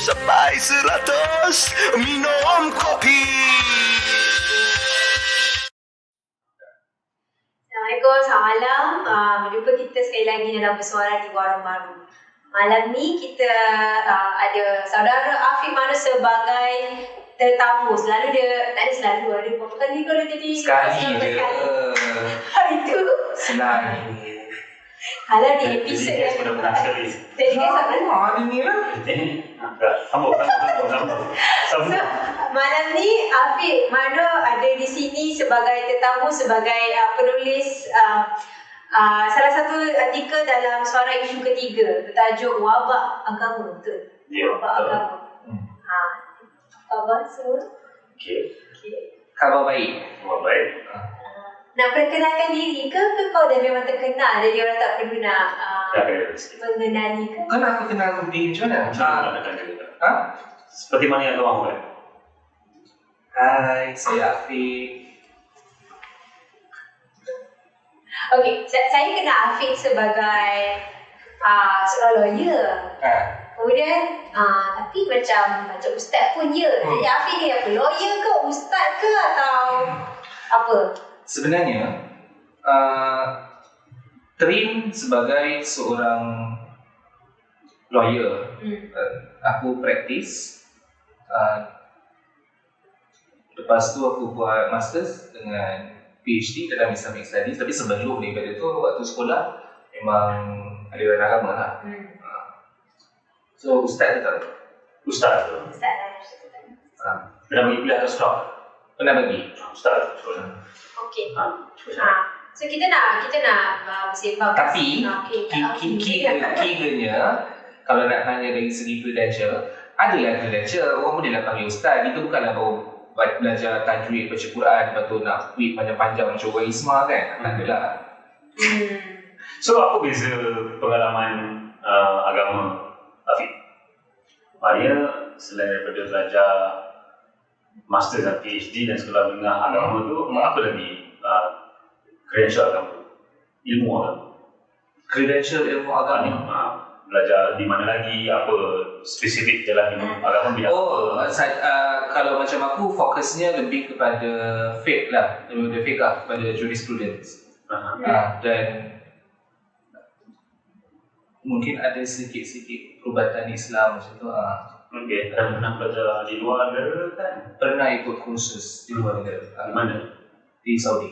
sampai 100 minum kopi. Assalamualaikum, selamat malam. Berjumpa kita sekali lagi dalam Bersuara di Warung Baru. Malam ni kita ada saudara Afiq Mano sebagai tetamu. Selalu dia, tak ada selalu, ada berapa kali kalau jadi sekali je. Hari tu Senang. kalau di episod Jadi sudah pernah sekali. jadi guys apa? Ada ni lah. Sambung. So, malam ni Afiq Mano ada di sini sebagai tetamu, sebagai penulis salah satu artikel dalam Suara Isu Ketiga bertajuk Wabak Agama. Betul? Ya, Wabak betul. Agama. Khabar semua? Okey. Khabar baik. Semua baik. Nak perkenalkan diri ke kau dah memang terkenal jadi orang tak perlu nak Dah kena sikit. mengenali ke? Kan aku kenal diri macam mana? Nak kena. Ha? Seperti mana yang kau mahu kan? Hai, saya Afiq. Okey, saya kenal Afiq sebagai seorang lawyer. Kemudian tapi macam ustaz pun ya. Jadi Afiq ni apa? Lawyer ke, ustaz ke atau apa? Sebenarnya, train sebagai seorang lawyer. Aku praktis. Lepas tu aku buat masters dengan PhD dalam Islamic Studies. Tapi sebelum daripada tu, waktu sekolah memang aliran agama lah. So ustaz tu tak? Ustaz tu. Ustaz lah. Pernah bagi kuliah atau sekolah? Pernah bagi? Ustaz tu. Sekolah. Okey. Sekolah. So kita nak bersembang. Tapi Okey. kiranya kalau nak tanya dari segi credential, adalah credential. Orang boleh lah panggil ustaz. Kita bukanlah baru belajar tajwid, baca Quran, lepas tu nak tweet panjang-panjang macam orang Isma kan. Tak adalah. So apa beza pengalaman agama Afiq? Maria selain daripada belajar master dan PhD dan sekolah menengah agama tu, apa lagi credential agama? Ilmu agama. Credential ilmu agama. Belajar di mana lagi, apa spesifik dalam ilmu agama bidang Kalau macam aku fokusnya lebih kepada fiqh lah, daripada fiqh kepada jurisprudence. Dan mungkin ada sedikit-sedikit perubatan Islam macam tu. Okey, dan pernah belajar di luar negara kan? Pernah ikut kursus di luar negara. Di mana? Di Saudi.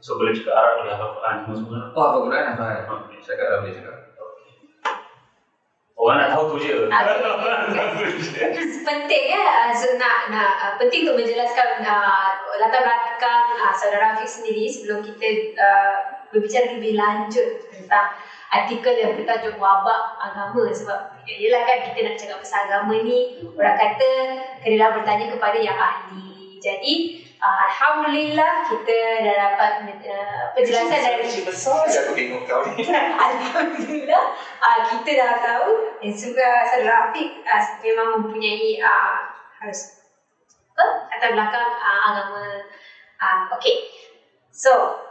So boleh cakap Arab, boleh hafal Quran semua. Oh, apa Quran apa? Okey. Cakap Arab boleh cakap. Orang nak tahu tu je. Penting penting untuk menjelaskan latar belakang saudara Afiq sendiri sebelum kita berbicara lebih lanjut tentang artikel yang bertajuk Wabak Agama. Sebab yelah kan kita nak cakap pasal agama ni, orang kata kenalah bertanya kepada yang ahli. Jadi alhamdulillah kita dah dapat penjelasan dari besar je aku tengok kau ni. Alhamdulillah kita dah tahu dan juga saudara Afiq memang mempunyai harus latar belakang agama. Okey. So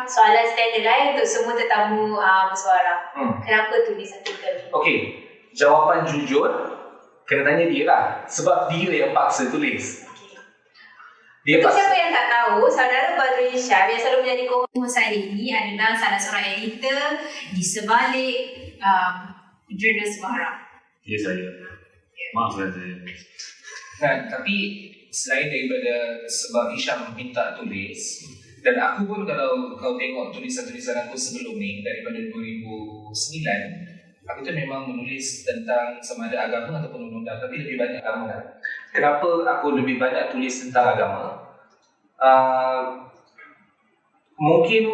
soalan standard lain untuk semua tetamu bersuara. Kenapa tulis artikel ni? Okey, jawapan jujur kena tanya dia lah. Sebab dia yang paksa tulis. Dia Untuk paksa. siapa yang tak tahu, saudara Badrul Irsyad yang selalu menjadi co-host saya ini adalah salah seorang editor di sebalik jurnal Suara. Ya saya. Maaf saya. Nah, tapi selain daripada sebab Isyam minta tulis, dan aku pun kalau kau tengok tulisan-tulisan aku sebelum ni daripada 2009, aku tu memang menulis tentang sama ada agama ataupun undang-undang, tapi lebih banyak agama. Kenapa aku lebih banyak tulis tentang agama? Mungkin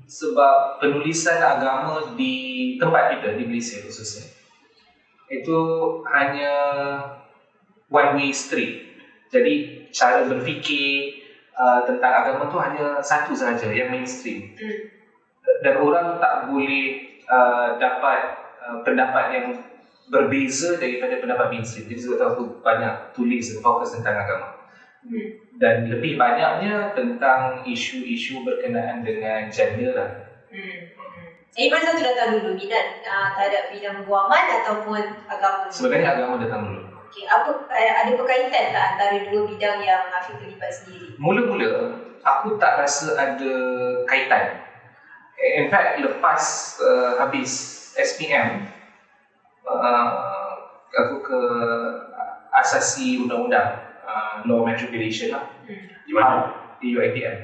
sebab penulisan agama di tempat kita, di Malaysia khususnya, itu hanya one way street. Jadi cara berfikir tentang agama tu hanya satu sahaja, yang mainstream. Dan orang tak boleh dapat pendapat yang berbeza daripada pendapat mainstream. Jadi sebab tu aku banyak tulis dan fokus tentang agama. Dan lebih banyaknya tentang isu-isu berkenaan dengan gender lah. Mana satu datang dulu, minat terhadap bidang guaman ataupun agama? Sebenarnya agama datang dulu. Okey, ada berkaitan tak antara dua bidang yang Afiq terlibat sendiri? Mula-mula aku tak rasa ada kaitan. In fact, lepas habis SPM, aku ke asasi undang-undang, law matriculation lah. Di mana? Di UiTM.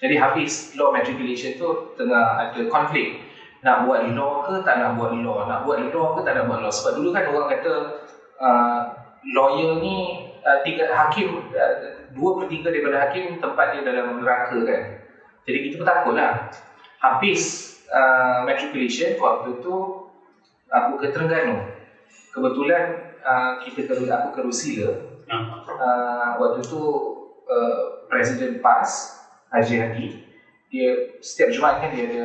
Jadi habis law matriculation tu tengah ada konflik. Nak buat law ke tak nak buat law? Nak buat law ke tak nak buat law? Sebab dulu kan orang kata lawyer ni hakim, 2/3 daripada hakim tempat dia dalam neraka kan. Jadi kita pun takut lah. Habis matriculation waktu tu aku ke Terengganu. Kebetulan aku ke Rusila. Waktu tu Presiden PAS Haji Hadi, dia setiap Jumaat kan dia ada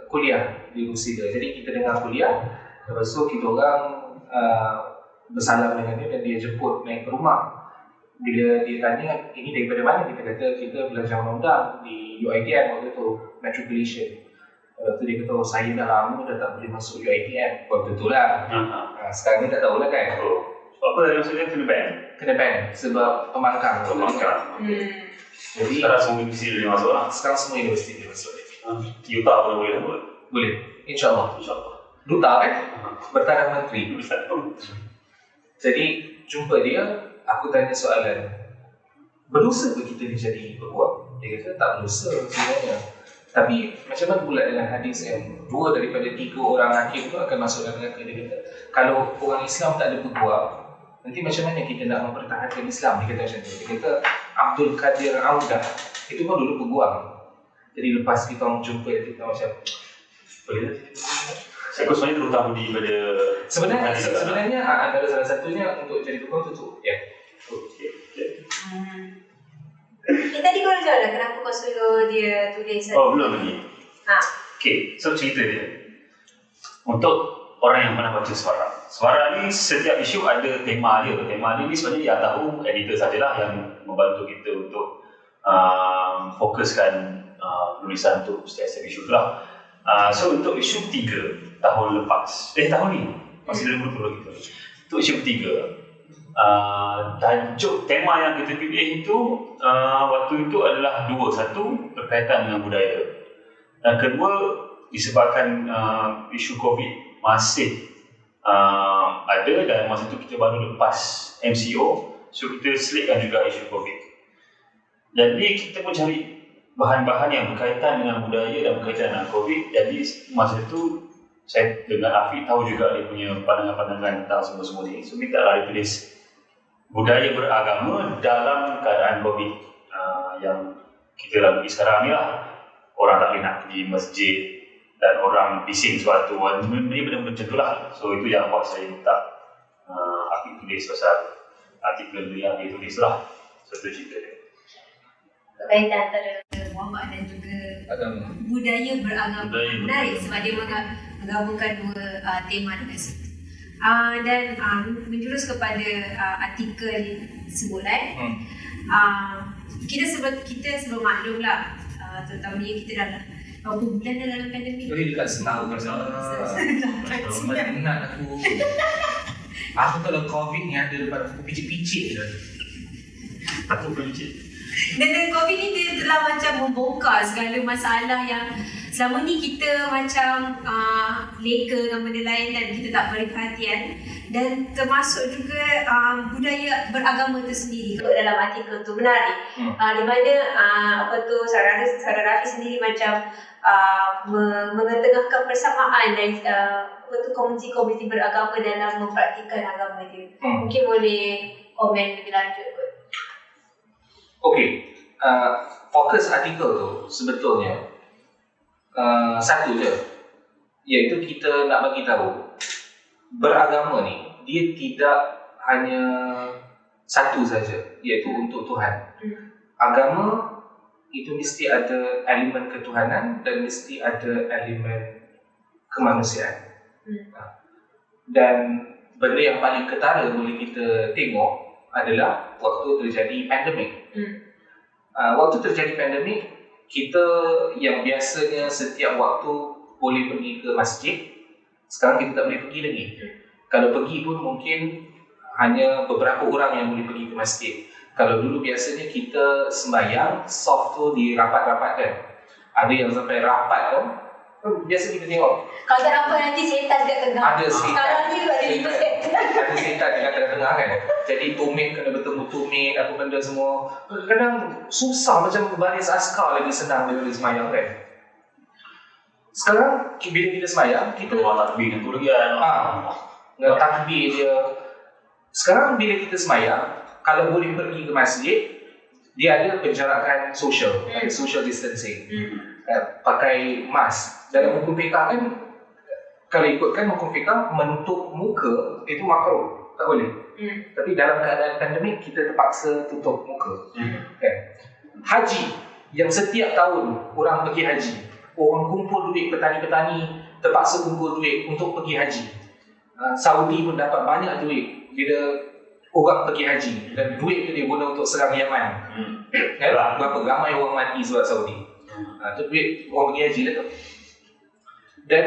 kuliah di Rusila. Jadi kita dengar kuliah, lepas tu kita orang bersalam dengan dia dan dia jemput naik ke rumah. Bila dia tanya, ini daripada mana? Kita kata, kita belajar undang-undang di UiTM waktu tu, matriculation. Lepas tu dia kata, saya dah lama dah tak boleh masuk UiTM. Waktu tu lah. Sekarang ni tak tahulah kan. Apa yang maksudnya kena ban? Kena ban sebab pembangkang. Jadi Sekarang semua universiti boleh masuk lah. sekarang semua universiti boleh masuk. Utah pun boleh buat. Boleh, insyaAllah. InsyaAllah. Duta kan? Bertanah menteri. Jadi jumpa dia, aku tanya soalan, berdosa ke kita ni jadi peguam? Dia kata tak berdosa sebenarnya. Tapi macam mana pula dengan hadis yang 2 daripada 3 orang hakim tu akan masuk dalam neraka? Dia kata kalau orang Islam tak ada peguam, nanti macam mana kita nak mempertahankan Islam? Dia kata macam tu. Dia kata Abdul Qadir Audah itu pun dulu peguam. Jadi lepas kita orang jumpa dia, kita macam boleh tak? Saya sebenarnya terutama pada Sebenarnya antara salah satunya untuk jadi peguam tu ya. Okey. Tadi kau dah jawab dah kenapa kau suruh dia tulis Oh, belum lagi. Okey, so cerita dia. Untuk orang yang pernah baca Suara. Suara ni setiap isu ada tema dia. Tema dia ni sebenarnya yang tahu editor sajalah yang membantu kita untuk fokuskan tulisan untuk setiap isu tu lah. So untuk isu 3 tahun lepas, tahun ni masih dalam grup kita. Untuk isu 3, tajuk tema yang kita pilih itu waktu itu adalah 2. Satu, berkaitan dengan budaya, dan kedua disebabkan isu COVID masih ada, dan masa itu kita baru lepas MCO, so kita selitkan juga isu COVID. Jadi kita pun cari bahan-bahan yang berkaitan dengan budaya dan berkaitan dengan COVID. Jadi masa itu saya dengan Afiq tahu juga dia punya pandangan-pandangan tentang semua-semua ni. So minta lah dia tulis budaya beragama dalam keadaan COVID yang kita lalui sekarang ni lah. Orang tak boleh nak pergi masjid dan orang bising suatu. Ini benda-benda macam tu lah. So itu yang buat saya minta Afiq tulis pasal artikel yang dia tulis lah. So itu cerita dia. berkaitan antara Muhammad dan juga Agama. budaya beragama. Menarik sebab dia menggabungkan dua tema dekat situ. Dan menjurus kepada artikel tersebut kita sebelum maklum lah, terutamanya kita dah berapa bulan dah dalam pandemik. Jadi dekat setahun penat aku. Aku kalau COVID ni ada lepas aku picit-picit je. Aku picit. Dan COVID ni dia telah macam membongkar segala masalah yang selama ni kita macam leka dengan benda lain dan kita tak beri perhatian, dan termasuk juga budaya beragama itu sendiri. Dalam artikel tu menarik di mana Saudara Rafi sendiri macam mengetengahkan persamaan dari komuniti beragama dalam mempraktikkan agama dia. Mungkin boleh komen lebih lanjut kot. Okey, fokus artikel tu sebetulnya satu je, iaitu kita nak bagi tahu beragama ni dia tidak hanya satu saja, iaitu untuk Tuhan. Agama itu mesti ada elemen ketuhanan dan mesti ada elemen kemanusiaan. Dan benda yang paling ketara boleh kita tengok adalah waktu terjadi pandemik. Waktu terjadi pandemik, kita yang biasanya setiap waktu boleh pergi ke masjid, sekarang kita tak boleh pergi lagi. Kalau pergi pun mungkin hanya beberapa orang yang boleh pergi ke masjid. Kalau dulu biasanya kita sembahyang, soft tu dirapat-rapatkan. Ada yang sampai rapat tu, biasa kita tengok. Kalau tak nampak nanti setan dekat tengah. Ada setan. Sekarang ni ada 5 setan. Ada setan dekat tengah-tengah kan. Jadi tumit kena bertemu tumit, apa benda semua. Kadang-kadang susah, macam baris askar lagi senang daripada sembahyang kan. Sekarang bila kita sembahyang, kita takbir tu lagi kan. dengan takbir dia. Sekarang bila kita sembahyang, kalau boleh pergi ke masjid, dia ada penjarakan sosial, ada social distancing. Pakai mask. Dalam hukum fiqah kan, kalau ikutkan hukum fiqah, menutup muka itu makruh, tak boleh. Tapi dalam keadaan pandemik, kita terpaksa tutup muka. Kan? Haji, yang setiap tahun orang pergi haji, orang kumpul duit, petani-petani terpaksa kumpul duit untuk pergi haji. Saudi pun dapat banyak duit bila orang pergi haji, dan duit tu dia guna untuk serang Yaman. Berapa ramai orang mati sebab Saudi. Tu duit orang pergi haji lah tu. Dan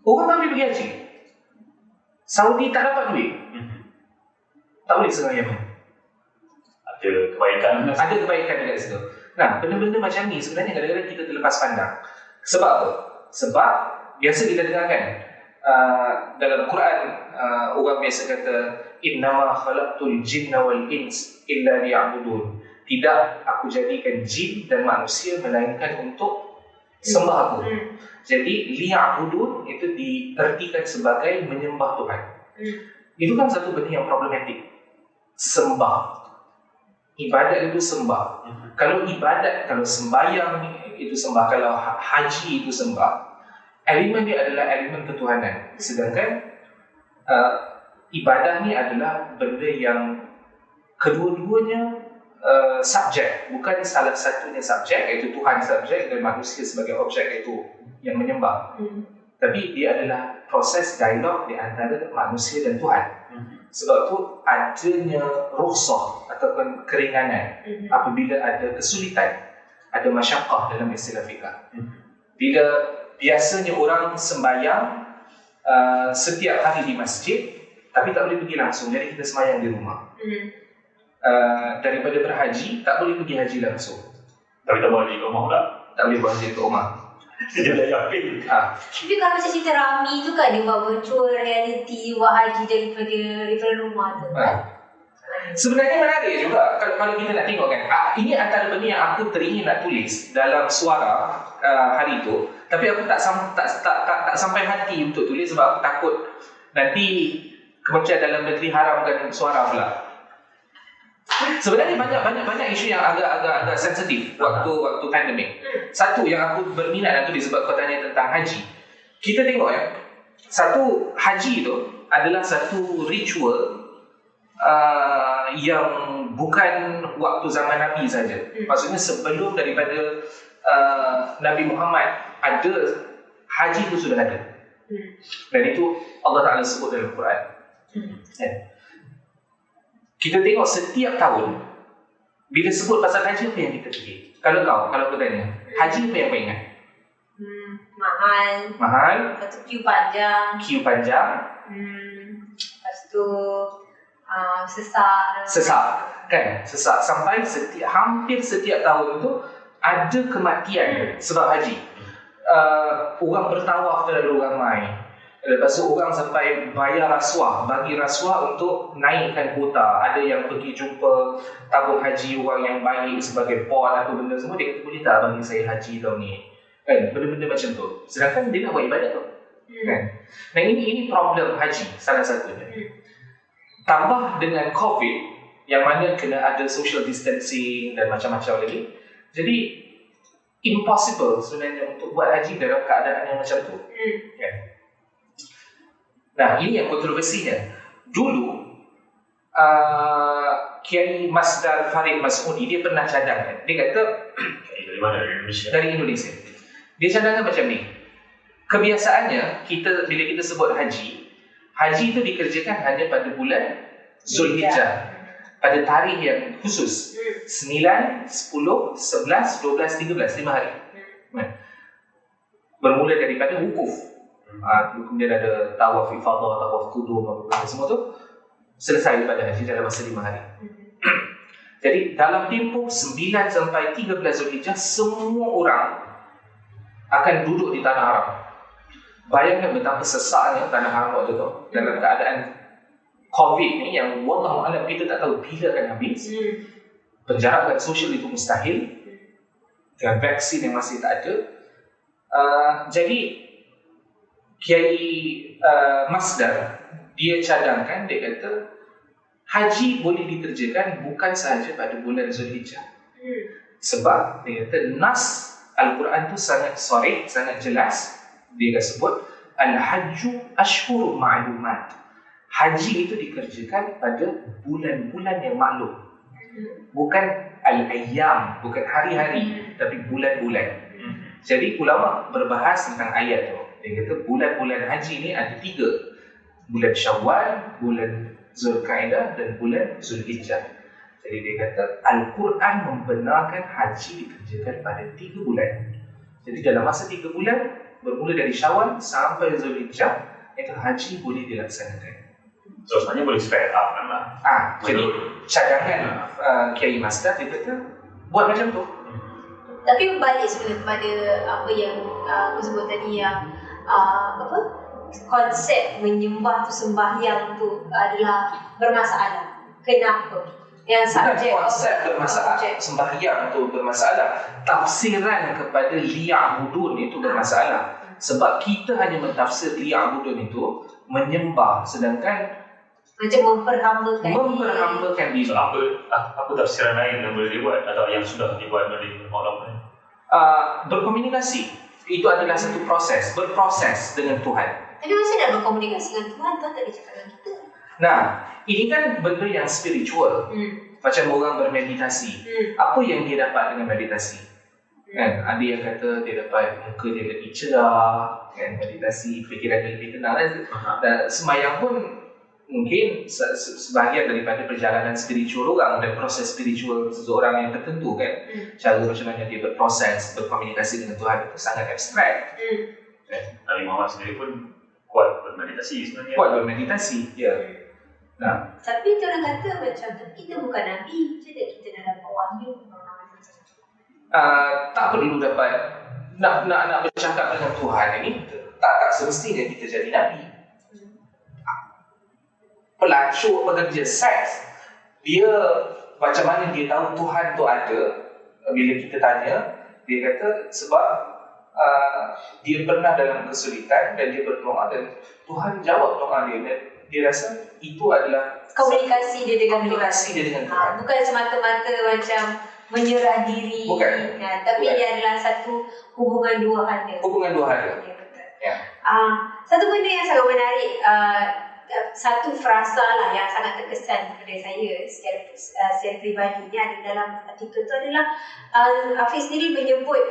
orang tak boleh pergi haji. Saudi tak dapat duit, tak boleh serang Yaman. Ada kebaikan. Ada kebaikan dekat situ. Nah, benda-benda macam ni sebenarnya kadang-kadang kita terlepas pandang. Sebab apa? Sebab biasa kita dengar kan, dalam Quran orang biasa kata, innama khalaqtul jinna wal ins illa liya'budun. Tidak aku jadikan jin dan manusia melainkan untuk sembah aku. Jadi liya'budun itu diertikan sebagai menyembah Tuhan. Itu kan satu benda yang problematik. Sembah. Ibadat itu sembah. Kalau ibadat, kalau sembahyang itu sembah, kalau haji itu sembah, elemen dia adalah elemen ketuhanan. Sedangkan ibadah ni adalah benda yang kedua-duanya subjek, bukan salah satunya subjek, iaitu Tuhan subjek dan manusia sebagai objek itu yang menyembah. Tapi dia adalah proses dialog di antara manusia dan Tuhan. Sebab tu adanya rukhsah ataupun keringanan apabila ada kesulitan, ada masyaqqah dalam istilah fiqh. Bila biasanya orang sembahyang setiap hari di masjid, tapi tak boleh pergi langsung, jadi kita sembahyang di rumah. Daripada berhaji, tak boleh pergi haji langsung. Tapi tak boleh ke rumah pula. Tak boleh buat haji ke rumah. Dia dah yakin. Tapi kalau macam cerita Rami tu kan, dia buat virtual reality, buat haji daripada rumah tu kan. Sebenarnya menarik juga kalau kita nak tengok kan. Ini antara benda yang aku teringin nak tulis dalam suara hari tu, tapi aku tak sampai hati untuk tulis sebab aku takut nanti Kementerian Dalam Negeri haramkan suara pula. Sebenarnya banyak isu yang agak sensitif waktu pandemik. Satu yang aku berminat nak tulis sebab kau tanya tentang haji. Kita tengok ya, satu haji tu adalah satu ritual yang bukan waktu zaman Nabi saja. Maksudnya sebelum daripada Nabi Muhammad ada, haji itu sudah ada. Dan itu Allah Ta'ala sebut dalam Quran. Kita tengok setiap tahun bila sebut pasal haji, apa yang kita fikir? Kalau aku tanya, haji apa yang kau ingat? Mahal. Lepas tu queue panjang. Lepas tu sesak kan? Sesak sampai hampir setiap tahun tu ada kematian sebab haji. Orang bertawaf terlalu ramai. Lepas tu orang sampai bayar rasuah, bagi rasuah untuk naikkan kuota. Ada yang pergi jumpa tabung haji orang yang baik sebagai pon atau benda semua, dia kata boleh tak bagi saya haji tahun ni, kan? Benda-benda macam tu. Sedangkan dia nak buat ibadat tu, kan? Dan ini problem haji salah satunya. Tambah dengan COVID yang mana kena ada social distancing dan macam-macam lagi. Jadi impossible sebenarnya untuk buat haji dalam keadaan yang macam tu, kan? Nah, ini yang kontroversinya. Dulu Kiai Masdar Farid Mas'udi, dia pernah cadangkan. Dia kata dari mana? Dari Indonesia. Dia cadangkan macam ni. Kebiasaannya bila kita sebut haji itu dikerjakan hanya pada bulan Zulhijjah, pada tarikh yang khusus, 9, 10, 11, 12, 13, 5 hari. bermula daripada wukuf. Kemudian ada tawaf ifadah, tawaf qudum, semua tu selesai pada haji dalam masa 5 hari. Jadi dalam tempoh 9 sampai 13 Zulhijjah, semua orang akan duduk di tanah haram. Bayangkan betapa sesaknya tanah haram waktu tu dalam keadaan COVID ni yang wallahu alam kita tak tahu bila akan habis. Penjarakan sosial itu mustahil dengan vaksin yang masih tak ada. Jadi Kiai Masdar dia cadangkan, dia kata haji boleh dikerjakan bukan sahaja pada bulan Zulhijjah. Sebab dia kata nas Al-Quran tu sangat sharih, sangat jelas. Dia akan sebut Al-Hajju Ashhurun Ma'lumat. Haji itu dikerjakan pada bulan-bulan yang maklum. Bukan al-ayyam, bukan hari-hari, tapi bulan-bulan. Jadi ulama berbahas tentang ayat tu. Dia kata bulan-bulan haji ni ada 3. Bulan Syawal, bulan Zulkaidah dan bulan Zulhijjah. Jadi dia kata Al-Quran membenarkan haji dikerjakan pada 3 bulan. Jadi dalam masa 3 bulan, bermula dari Syawal sampai Zulhijjah, itu haji boleh dilaksanakan. So sebenarnya boleh spread up kan lah. Jadi cadangan Kiai Masdar dia kata buat macam tu. Tapi balik sebenarnya kepada apa yang aku sebut tadi, yang konsep menyembah tu, sembahyang tu adalah bermasalah. Kenapa? Yang subjek konsep bermasalah, sembahyang tu bermasalah. Tafsiran kepada liya'budun itu bermasalah. Sebab kita hanya mentafsir liya'budun itu menyembah, sedangkan macam memperhambakan diri. So apa tafsiran lain yang boleh dibuat atau yang sudah dibuat oleh ulama lain? Berkomunikasi itu adalah satu proses, berproses dengan Tuhan. Tapi macam nak berkomunikasi dengan Tuhan, Tuhan tak ada cakap dengan kita. Nah, ini kan benda yang spiritual. Macam orang bermeditasi. Apa yang dia dapat dengan meditasi? Kan? Ada yang kata dia dapat muka dia lebih cerah, kan? Meditasi, fikiran dia lebih tenang. Dan semayang pun mungkin sebahagian daripada perjalanan spiritual orang dan proses spiritual seseorang yang tertentu, kan. Cara macam mana dia berproses, berkomunikasi dengan Tuhan itu sangat abstrak. Nabi Muhammad sendiri pun kuat bermeditasi sebenarnya. Kuat bermeditasi, ya. Nah, tapi orang kata macam kita bukan Nabi, macam kita dah dapat wahyu. Tak perlu dapat nak bercakap dengan Tuhan ini, tak semestinya kita jadi Nabi. Pelacur pekerja seks, dia macam mana dia tahu Tuhan tu ada? Bila kita tanya, dia kata sebab dia pernah dalam kesulitan dan dia berdoa dan Tuhan jawab doa dia, dan dia rasa itu adalah komunikasi dia dengan Tuhan. Bukan semata-mata macam menyerah diri. Bukan. Tapi dia adalah satu hubungan dua hal. Ya. Satu benda yang sangat menarik, satu frasa lah yang sangat terkesan kepada saya secara peribadi ni ada dalam artikel tu adalah Hafiz sendiri menyebut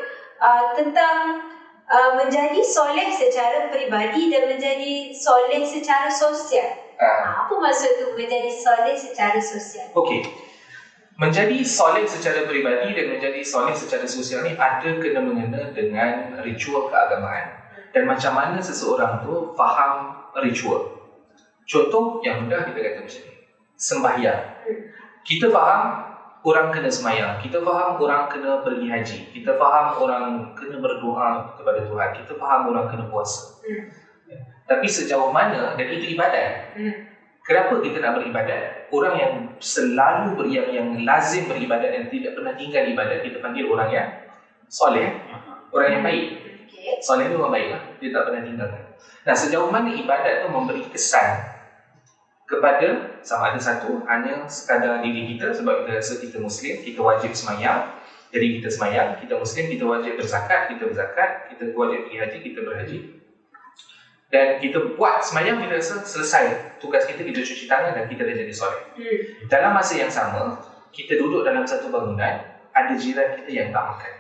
tentang menjadi soleh secara peribadi dan menjadi soleh secara sosial. Apa maksud tu menjadi soleh secara sosial? Okey. Menjadi soleh secara peribadi dan menjadi soleh secara sosial ni ada kena-mengena dengan ritual keagamaan dan macam mana seseorang tu faham ritual. Contoh yang mudah kita kata macam ni, sembahyang. Kita faham orang kena sembahyang, kita faham orang kena pergi haji, kita faham orang kena berdoa kepada Tuhan, kita faham orang kena puasa. Tapi sejauh mana, dan itu ibadat. Kenapa kita nak beribadat? Orang yang selalu yang lazim beribadat dan tidak pernah tinggal ibadat, kita panggil orang yang soleh, orang yang baik. Soleh itu orang baik lah, dia tak pernah tinggalkan. Nah, sejauh mana ibadat tu memberi kesan kepada sama ada satu hanya sekadar diri kita, sebab kita rasa kita Muslim, kita wajib semayang, jadi kita semayang. Kita Muslim, kita wajib berzakat, kita berzakat. Kita wajib pergi haji, kita berhaji. Dan kita buat semayang, kita rasa selesai tugas kita, kita cuci tangan dan kita dah jadi soleh. Dalam masa yang sama, kita duduk dalam satu bangunan, ada jiran kita yang tak makan.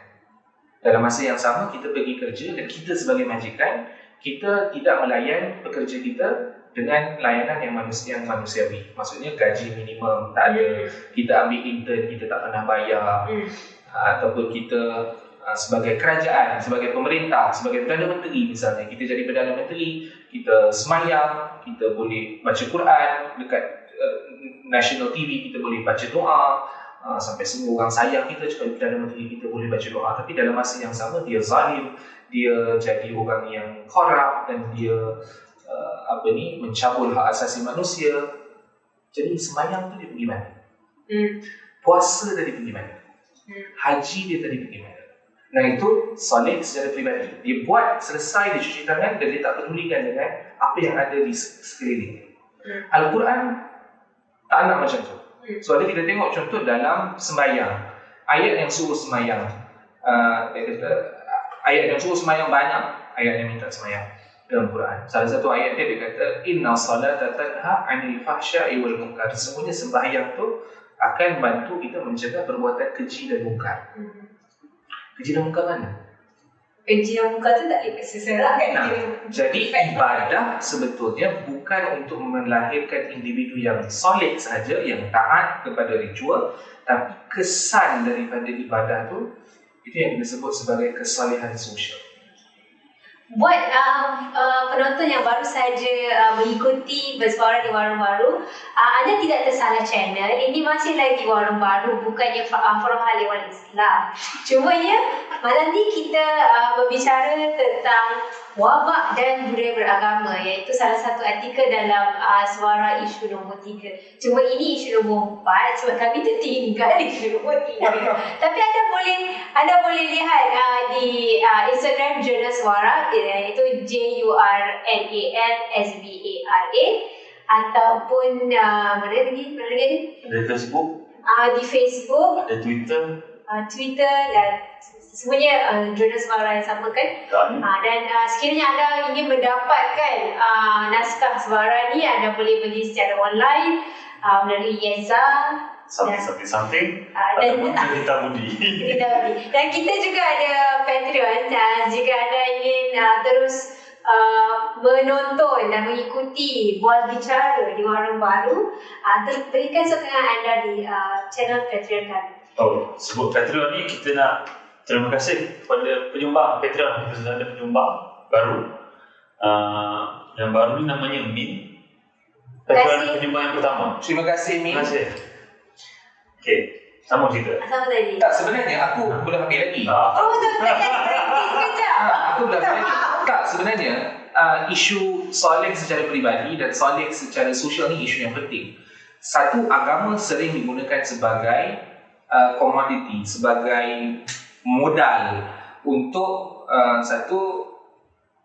Dalam masa yang sama, kita pergi kerja dan kita sebagai majikan, kita tidak melayan pekerja kita dengan layanan yang manusiawi. Maksudnya gaji minimum tak ada, kita ambil intern, kita tak pernah bayar, ataupun kita sebagai kerajaan, sebagai pemerintah, sebagai Perdana Menteri misalnya, kita jadi Perdana Menteri, kita semayang, kita boleh baca Quran dekat National TV, kita boleh baca doa, sampai semua orang sayang kita cakap Perdana Menteri kita boleh baca doa, tapi dalam masa yang sama dia zalim, dia jadi orang yang korup dan dia mencabul hak asasi manusia. Jadi semayang tu dia pergi mana? Puasa tadi pergi mana? Haji dia tadi pergi mana? Nah itu soleh secara peribadi. Dia buat selesai, dia cuci tangan dan dia tak pedulikan dengan apa yang ada di sekeliling. Al-Quran tak nak macam tu. So ada kita tengok contoh dalam sembahyang, ayat yang suruh sembahyang, dia kata ayat yang suruh sembahyang banyak, ayat yang minta sembahyang dalam Quran. Salah satu ayat dia kata inna salata tanha 'anil fahsya'i wal munkar. Semuanya sembahyang tu akan bantu kita mencegah perbuatan keji dan mungkar. Keji dan mungkar mana? Keji dan mungkar tu tak boleh seserak kan? Jadi ibadah sebetulnya bukan untuk melahirkan individu yang soleh sahaja, yang taat kepada ritual, tapi kesan daripada ibadah tu, itu yang disebut sebagai kesolehan sosial. Buat penonton yang baru saja mengikuti Bersuara di Warung Baru, anda tidak tersalah channel. Ini masih lagi Warung Baru, bukannya Forum Haliwan Islam. Cumanya malam ni kita berbicara tentang wabak dan budaya beragama, iaitu salah satu artikel dalam Suara isu nombor 3. Cuma ini isu nombor 4 sebab kami tertinggal isu nombor 3. Tapi anda boleh lihat di Instagram Jurnal Suara, iaitu JURNALSBARA, ataupun mana lagi? Ada Facebook, di Facebook, ada Twitter, dan semuanya Jurnal Suara yang sama kan? Dan sekiranya anda ingin mendapatkan naskah Suara ni, anda boleh beli secara online melalui Yeza something dan Cerita Budi. Dan kita juga ada Patreon. Jika anda ingin terus menonton dan mengikuti Bual Bicara di Warung Baru, berikan sokongan anda di channel Patreon kami. Sebut Patreon ni, kita nak terima kasih kepada penyumbang Patreon. Kita sudah ada penyumbang baru. Yang baru ni namanya Min. Patreon penyumbang yang pertama. Terima kasih Min. Terima kasih. Okey, sama cerita. Sama tadi. Tak, sebenarnya aku boleh ambil lagi. Oh, tak kejap. Aku boleh ambil lagi. Tak, sebenarnya isu soleh secara peribadi dan soleh secara sosial ni isu yang penting. Satu, agama sering digunakan sebagai komoditi, sebagai modal untuk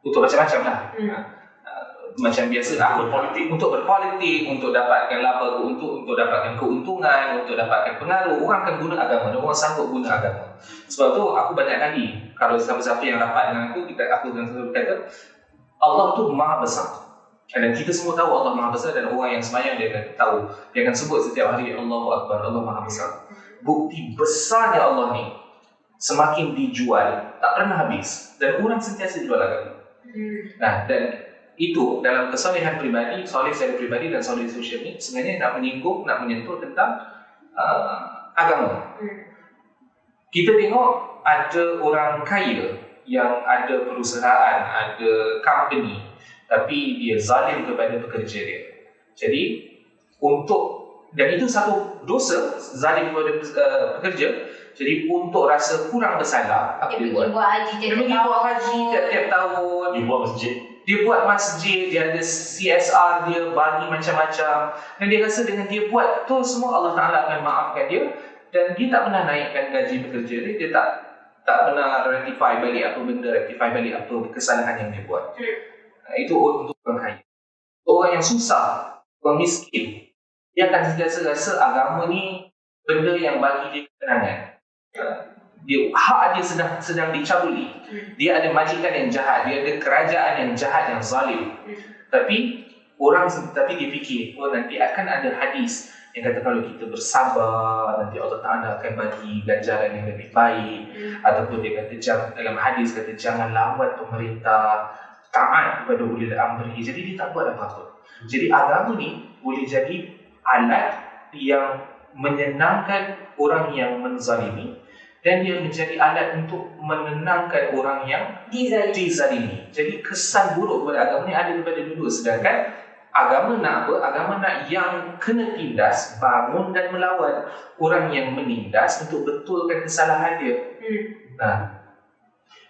untuk macam-macam lah. Macam biasa untuk berpolitik, untuk dapatkan laba, untuk dapatkan keuntungan, untuk dapatkan pengaruh. Orang akan guna agama dan orang sanggup guna agama. Sebab tu aku banyak kali, kalau siapa-siapa yang rapat dengan aku dengan selalu kata Allah tu maha besar. Dan kita semua tahu Allah maha besar, dan orang yang semayang dia akan tahu, dia akan sebut setiap hari Allahu Akbar, Allah maha besar. Bukti besarnya Allah ni semakin dijual tak pernah habis, dan orang sentiasa jual agama. Nah, dan itu dalam kesolehan peribadi, soleh secara peribadi dan soleh sosial ni sebenarnya nak menyentuh tentang agama. Kita tengok ada orang kaya yang ada perusahaan, ada company, tapi dia zalim kepada pekerja dia. Jadi dan itu satu dosa, zalim kepada pekerja. Jadi untuk rasa kurang bersalah, apa dia buat? Dia pergi buat haji tiap-tiap tahun. Dia buat masjid, dia ada CSR, dia bagi macam-macam. Dan dia rasa dengan dia buat tu semua, Allah Ta'ala akan maafkan dia. Dan dia tak pernah naikkan gaji pekerja dia. Dia tak pernah rectify balik apa kesalahan yang dia buat. Itu untuk orang kaya. Orang yang susah, orang miskin, dia akan sentiasa rasa agama ni benda yang bagi dia ketenangan. Hak dia sedang dicabuli. Dia ada majikan yang jahat, dia ada kerajaan yang jahat, yang zalim. Tapi dia fikir, nanti akan ada hadis yang kata kalau kita bersabar, nanti Allah Ta'ala akan bagi ganjaran yang lebih baik. Ataupun dia kata dalam hadis kata jangan lawan pemerintah, taat kepada ulil amri. Jadi dia tak buat apa-apa. Jadi agama ni boleh jadi alat yang menyenangkan orang yang menzalimi, dan dia menjadi alat untuk menenangkan orang yang dizalimi. Jadi kesan buruk kepada agama ni ada kepada dua. Sedangkan agama nak apa? Agama nak yang kena tindas, bangun dan melawan orang yang menindas untuk betulkan kesalahan dia.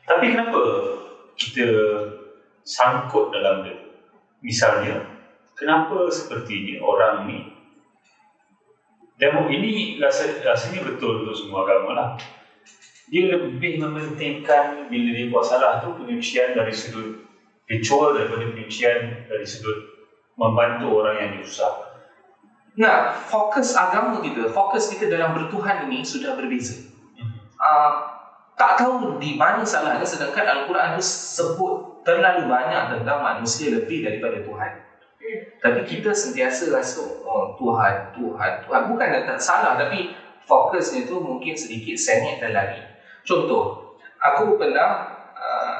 Tapi kenapa kita sangkut dalam dia? Misalnya, kenapa sepertinya orang ni, ini rasanya betul untuk semua agama lah. Dia lebih mementingkan bila dia buat salah tu penyucian dari sudut ritual daripada penyucian dari sudut membantu orang yang susah. Nah, fokus kita dalam bertuhan ini sudah berbeza. Tak tahu di mana salahnya, sedangkan Al-Quran itu sebut terlalu banyak tentang manusia lebih daripada Tuhan. Tapi kita sentiasa rasa Tuhan. Bukan tak salah, tapi fokusnya tu mungkin sedikit sengit dan lari. Contoh, aku pernah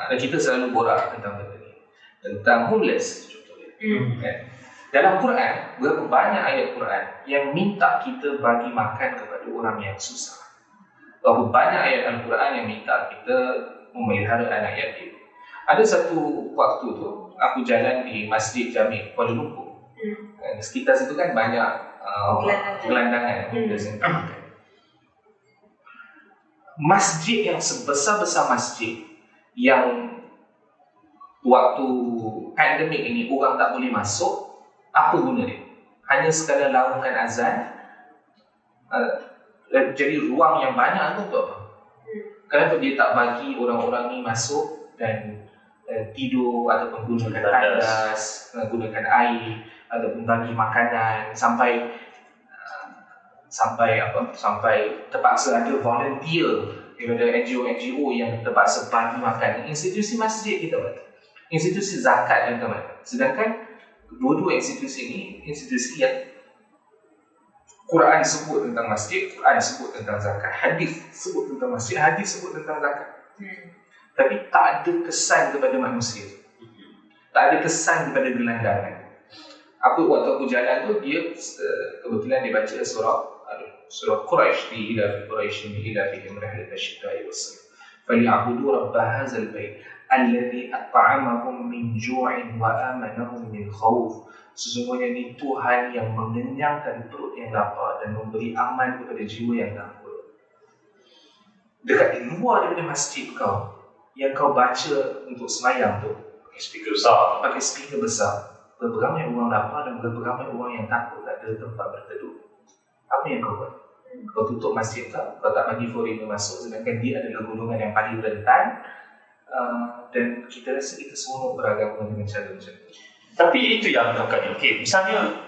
dan kita selalu borak tentang benda ni, tentang homeless contohnya. Kan? Dalam Quran, berapa banyak ayat Quran yang minta kita bagi makan kepada orang yang susah. Berapa banyak ayat Al-Quran yang minta kita memelihara anak yatim. Ada satu waktu tu aku jalan di Masjid Jami' Kuala Lumpur. Sekitar situ kan banyak gelandangan. Masjid yang sebesar-besar masjid yang waktu pandemik ini orang tak boleh masuk, apa guna dia? Hanya sekadar laungkan azan. Jadi ruang yang banyak tu untuk apa? Kenapa dia tak bagi orang-orang ni masuk dan tidur ataupun gunakan tandas, gunakan air ataupun bagi makanan sampai terpaksa ada volunteer daripada NGO yang terpaksa bagi makan. Institusi masjid kita institusi zakat dan keamanan. Sedangkan dua-dua institusi ini institusi yang Quran sebut tentang masjid, Quran sebut tentang zakat, hadis sebut tentang masjid, hadis sebut tentang zakat. Tapi tak ada kesan kepada manusia. Tak ada kesan kepada gelandangan. Waktu aku jalan tu, kebetulan dia baca surah Quraisy, di ila Quraisy di ila fihim rihlat asy-syita'i was-sayf. Falyabudu rabb hadzal bait alladhi at'amahum min ju'in wa amanahum min khauf. Sesungguhnya ni Tuhan yang mengenyangkan perut yang lapar dan memberi aman kepada jiwa yang takut. Dekat di luar daripada masjid kau, yang kau baca untuk semayang tu, pakai speaker besar, berapa ramai orang lapar dan berapa ramai orang yang takut tak ada tempat berteduh. Apa yang kau buat? Kau tutup masjid kau tak bagi foreigner masuk, sedangkan dia adalah golongan yang paling rentan. Dan kita rasa kita semua beragama dengan cara macam tu. Tapi itu yang menyebabkan, misalnya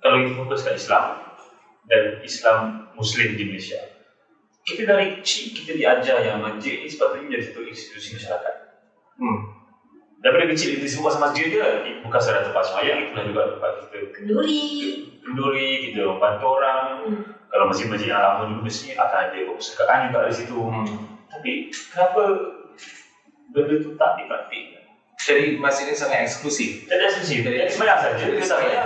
kalau kita fokuskan Islam dan Islam Muslim di Malaysia, kita dari kecil kita diajar yang masjid ini sepatutnya menjadi satu institusi masyarakat. Daripada kecil kita sebut pasal masjid dia, bukan sahaja tempat sembahyang, itulah juga tempat kita kenduri, kita membantu orang. Kalau masjid-masjid yang lama dulu mesti akan ada perpustakaan juga di situ. Tapi kenapa benda itu tak dipraktikkan? Jadi masjid ini sangat eksklusif. Tak ada eksklusif. Jadi sembahyang saja.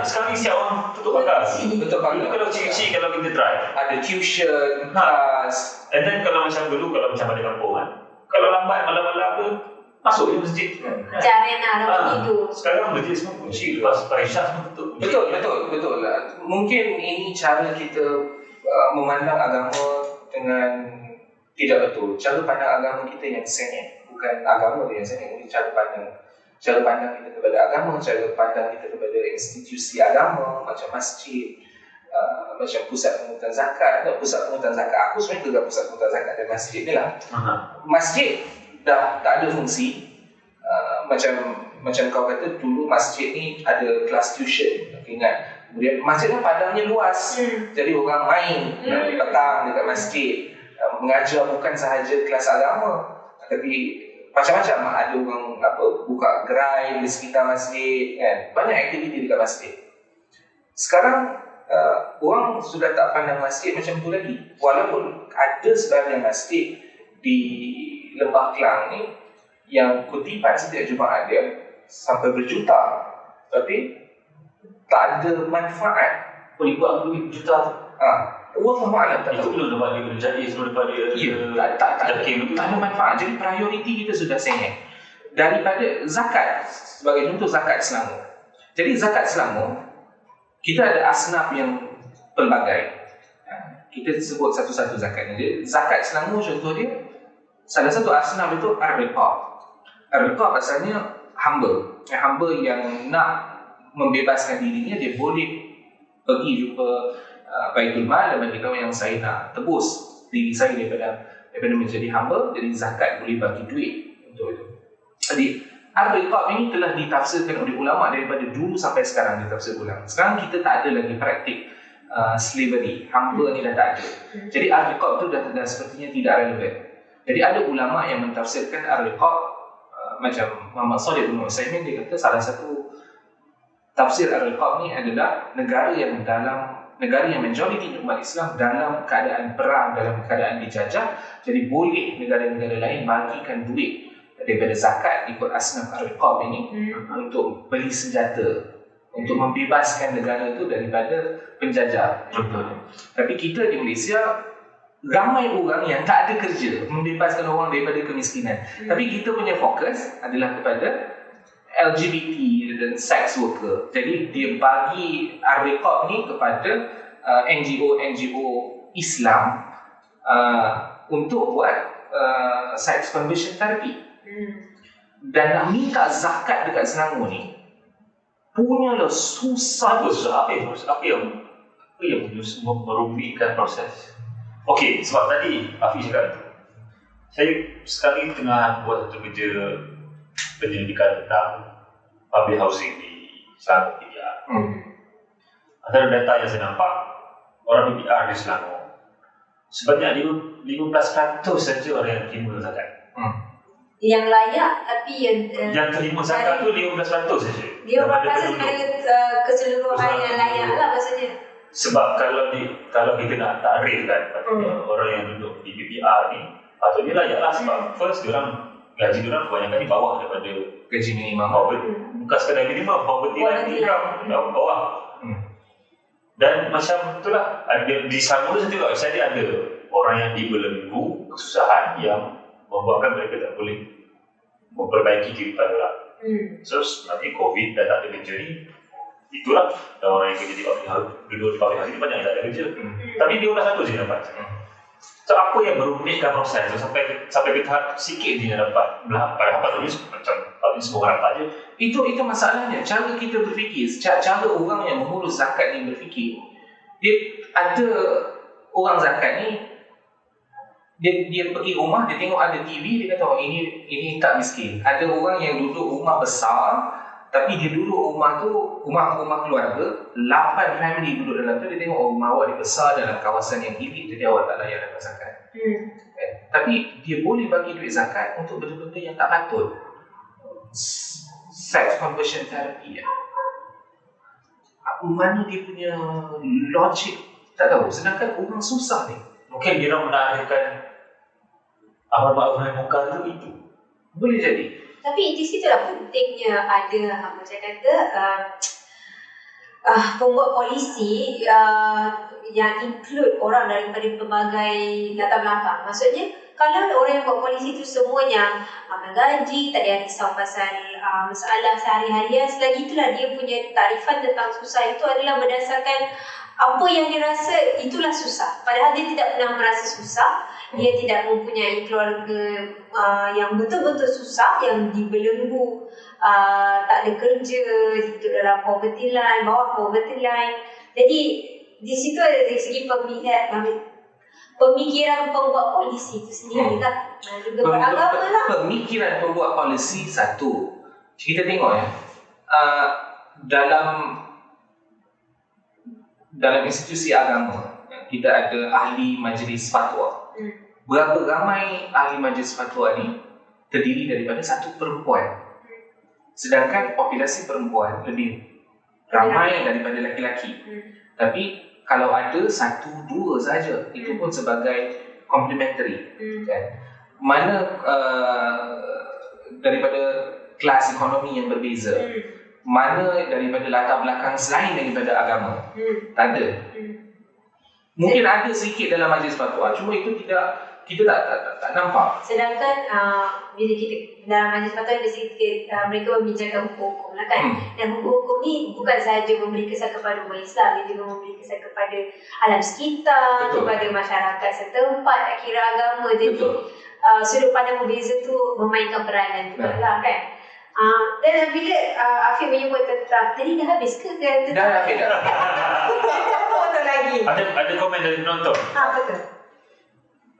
Sekarang ni siap orang tutup pagar. Kalau kecil-kecil kalau kita try, ada tuition, class. And then kalau macam dulu, kalau macam ada kampung kan, kalau lambat malam-malam tu masuk je masjid. Jarena dalam tidur. Sekarang masjid semua kunci, lepas Isyak semua tutup. Betul lah. Mungkin ini cara kita memandang agama dengan tidak betul. Cara pandang agama kita yang sengit. Bukan agama dia yang sengit, ini cara pandang kita kepada agama, cara pandang kita kepada institusi agama macam masjid, macam pusat pengurutan zakat. Pusat pengurutan zakat, aku sebenarnya juga pusat pengurutan zakat dan masjid ni lah. Masjid dah tak ada fungsi. Macam kau kata dulu masjid ni ada kelas tuition, ingat. Kemudian masjid kan padangnya luas, jadi orang main petang dekat masjid, mengajar bukan sahaja kelas agama, tapi macam-macam. Ada orang buka gerai di sekitar masjid kan, banyak aktiviti dekat masjid. Sekarang orang sudah tak pandang masjid macam tu lagi. Walaupun ada sebahagian masjid di Lembah Kelang ni yang kutipan setiap Jumaat dia sampai berjuta, tapi tak ada manfaat. Boleh buat duit juta tu. Wallahu a'lam, tak Itu tahu. belum dapat dia jadi, sebelum dapat dia Ya, tak Jakim tu. ada manfaat. Jadi prioriti kita sudah sengit. Daripada zakat, sebagai contoh zakat Selangor. Jadi zakat Selangor, kita ada asnaf yang pelbagai. Kita sebut satu-satu zakatnya. Jadi, zakat Selangor contoh dia, salah satu asnaf itu ar-riqab. Ar-riqab asalnya hamba. Hamba yang nak membebaskan dirinya, dia boleh pergi jumpa Baitul Mal dan beritahu yang saya nak tebus diri saya daripada menjadi hamba, jadi zakat boleh bagi duit untuk itu. Jadi ar-riqab ini telah ditafsirkan oleh ulama daripada dulu sampai sekarang ditafsir ulang. Sekarang kita tak ada lagi praktik slavery, hamba ni dah tak ada. Jadi ar-riqab tu dah sepertinya tidak relevan. Jadi ada ulama yang mentafsirkan ar-riqab macam Muhammad Shalih bin Utsaimin, dia kata salah satu tafsir ar-riqab ni adalah negara yang majoriti umat Islam dalam keadaan perang, dalam keadaan dijajah, jadi boleh negara-negara lain bagikan duit daripada zakat ikut asnaf ar-riqab ini untuk beli senjata, untuk membebaskan negara itu daripada penjajah contohnya. Tapi kita di Malaysia ramai orang yang tak ada kerja, membebaskan orang daripada kemiskinan. Tapi kita punya fokus adalah kepada LGBT dan sex worker. Jadi dia bagi ar-riqab ni kepada NGO Islam untuk buat sex conversion therapy. Dan nak minta zakat dekat Selangor ni punyalah susah. Apa yang merugikan proses? Okey, sebab tadi Afiq cakap tu, saya sekarang tengah buat satu kerja penyelidikan tentang public housing di Selangor PPR. Antara data yang saya nampak, orang PPR di Selangor sebanyak 15% saja orang yang terima zakat. Yang layak tapi Yang terima zakat tu 15% saja. dia berapa daripada keseluruhan yang layak lah maksudnya. Sebab kalau kita nak takrif kan, patutnya orang yang duduk di PPR ni patutnya layaklah, sebab first gaji diorang kebanyakan di bawah daripada Gaji minimum. bukan sekadar minimum, poverty line income bawah. Dan macam itulah, ada di Selangor tu juga saya ada orang yang dibelenggu kesusahan yang membuatkan mereka tak boleh memperbaiki kehidupan mereka. So sebenarnya COVID dan tak ada kerja ni, itulah, dan orang yang kerja di public housing ni banyak yang tak ada kerja. Tapi dia orang satu je dapat. So apa yang merumitkan proses tu sampai ke tahap sikit dia dapat dapat tulis macam semua orang dapat je. Itu masalahnya, cara kita berfikir, cara orang yang mengurus zakat ni berfikir. Dia ada orang zakat ni, dia pergi rumah, dia tengok ada TV, dia kata oh ini tak miskin. Ada orang yang duduk rumah besar, tapi dia duduk rumah tu rumah keluarga, 8 family duduk dalam tu, dia tengok rumah awak ni besar dalam kawasan yang elit, jadi awak tak layak dapat zakat. Tapi dia boleh bagi duit zakat untuk benda-benda yang tak patut. Sex conversion therapy. Mana dia punya logik, tak tahu. Sedangkan orang susah ni. Mungkin dia orang menarikkan amal ma'ruf nahi munkar itu. Boleh jadi. Tapi di situ lah pentingnya ada apa saya kata pembuat polisi yang include orang daripada pelbagai latar belakang. Maksudnya kalau orang yang buat polisi tu semuanya menggaji, tak ada risau pasal masalah sehari-harian, selagi itulah dia punya tarifan tentang susah itu adalah berdasarkan apa yang dia rasa itulah susah. Padahal dia tidak pernah merasa susah. Dia tidak mempunyai keluarga yang betul-betul susah, yang dibelenggu, tak ada kerja, hidup dalam poverty line, bawah poverty line. Jadi di situ ada dari segi pemikiran pembuat polisi itu sendiri lah. Juga beragama lah. Pemikiran pembuat polisi satu. Kita tengok ya, dalam institusi agama kita ada ahli majlis fatwa. Berapa ramai ahli majlis fatwa ni terdiri daripada satu perempuan, sedangkan populasi perempuan lebih ramai daripada lelaki-lelaki. Tapi kalau ada 1-2 saja, itu pun sebagai complementary, kan? Mana daripada kelas ekonomi yang berbeza, mana daripada latar belakang selain daripada agama, tak ada. Mungkin ada sedikit dalam majlis fatwa, cuma itu kita tak nampak. Sedangkan bila kita dalam majlis fatwa mereka membincangkan hukum-hukum lah kan. Dan hukum-hukum ni bukan sahaja memberi kesan kepada umat Islam, dia juga memberi kesan kepada alam sekitar, Betul. kepada masyarakat setempat, tak kira agama. Jadi Betul. sudut pandang berbeza tu memainkan peranan juga lah kan. Dan bila Afiq menyebut tentang tadi dah habis ke? Dah habis dah. Betul lagi. Ada komen dari penonton. Betul.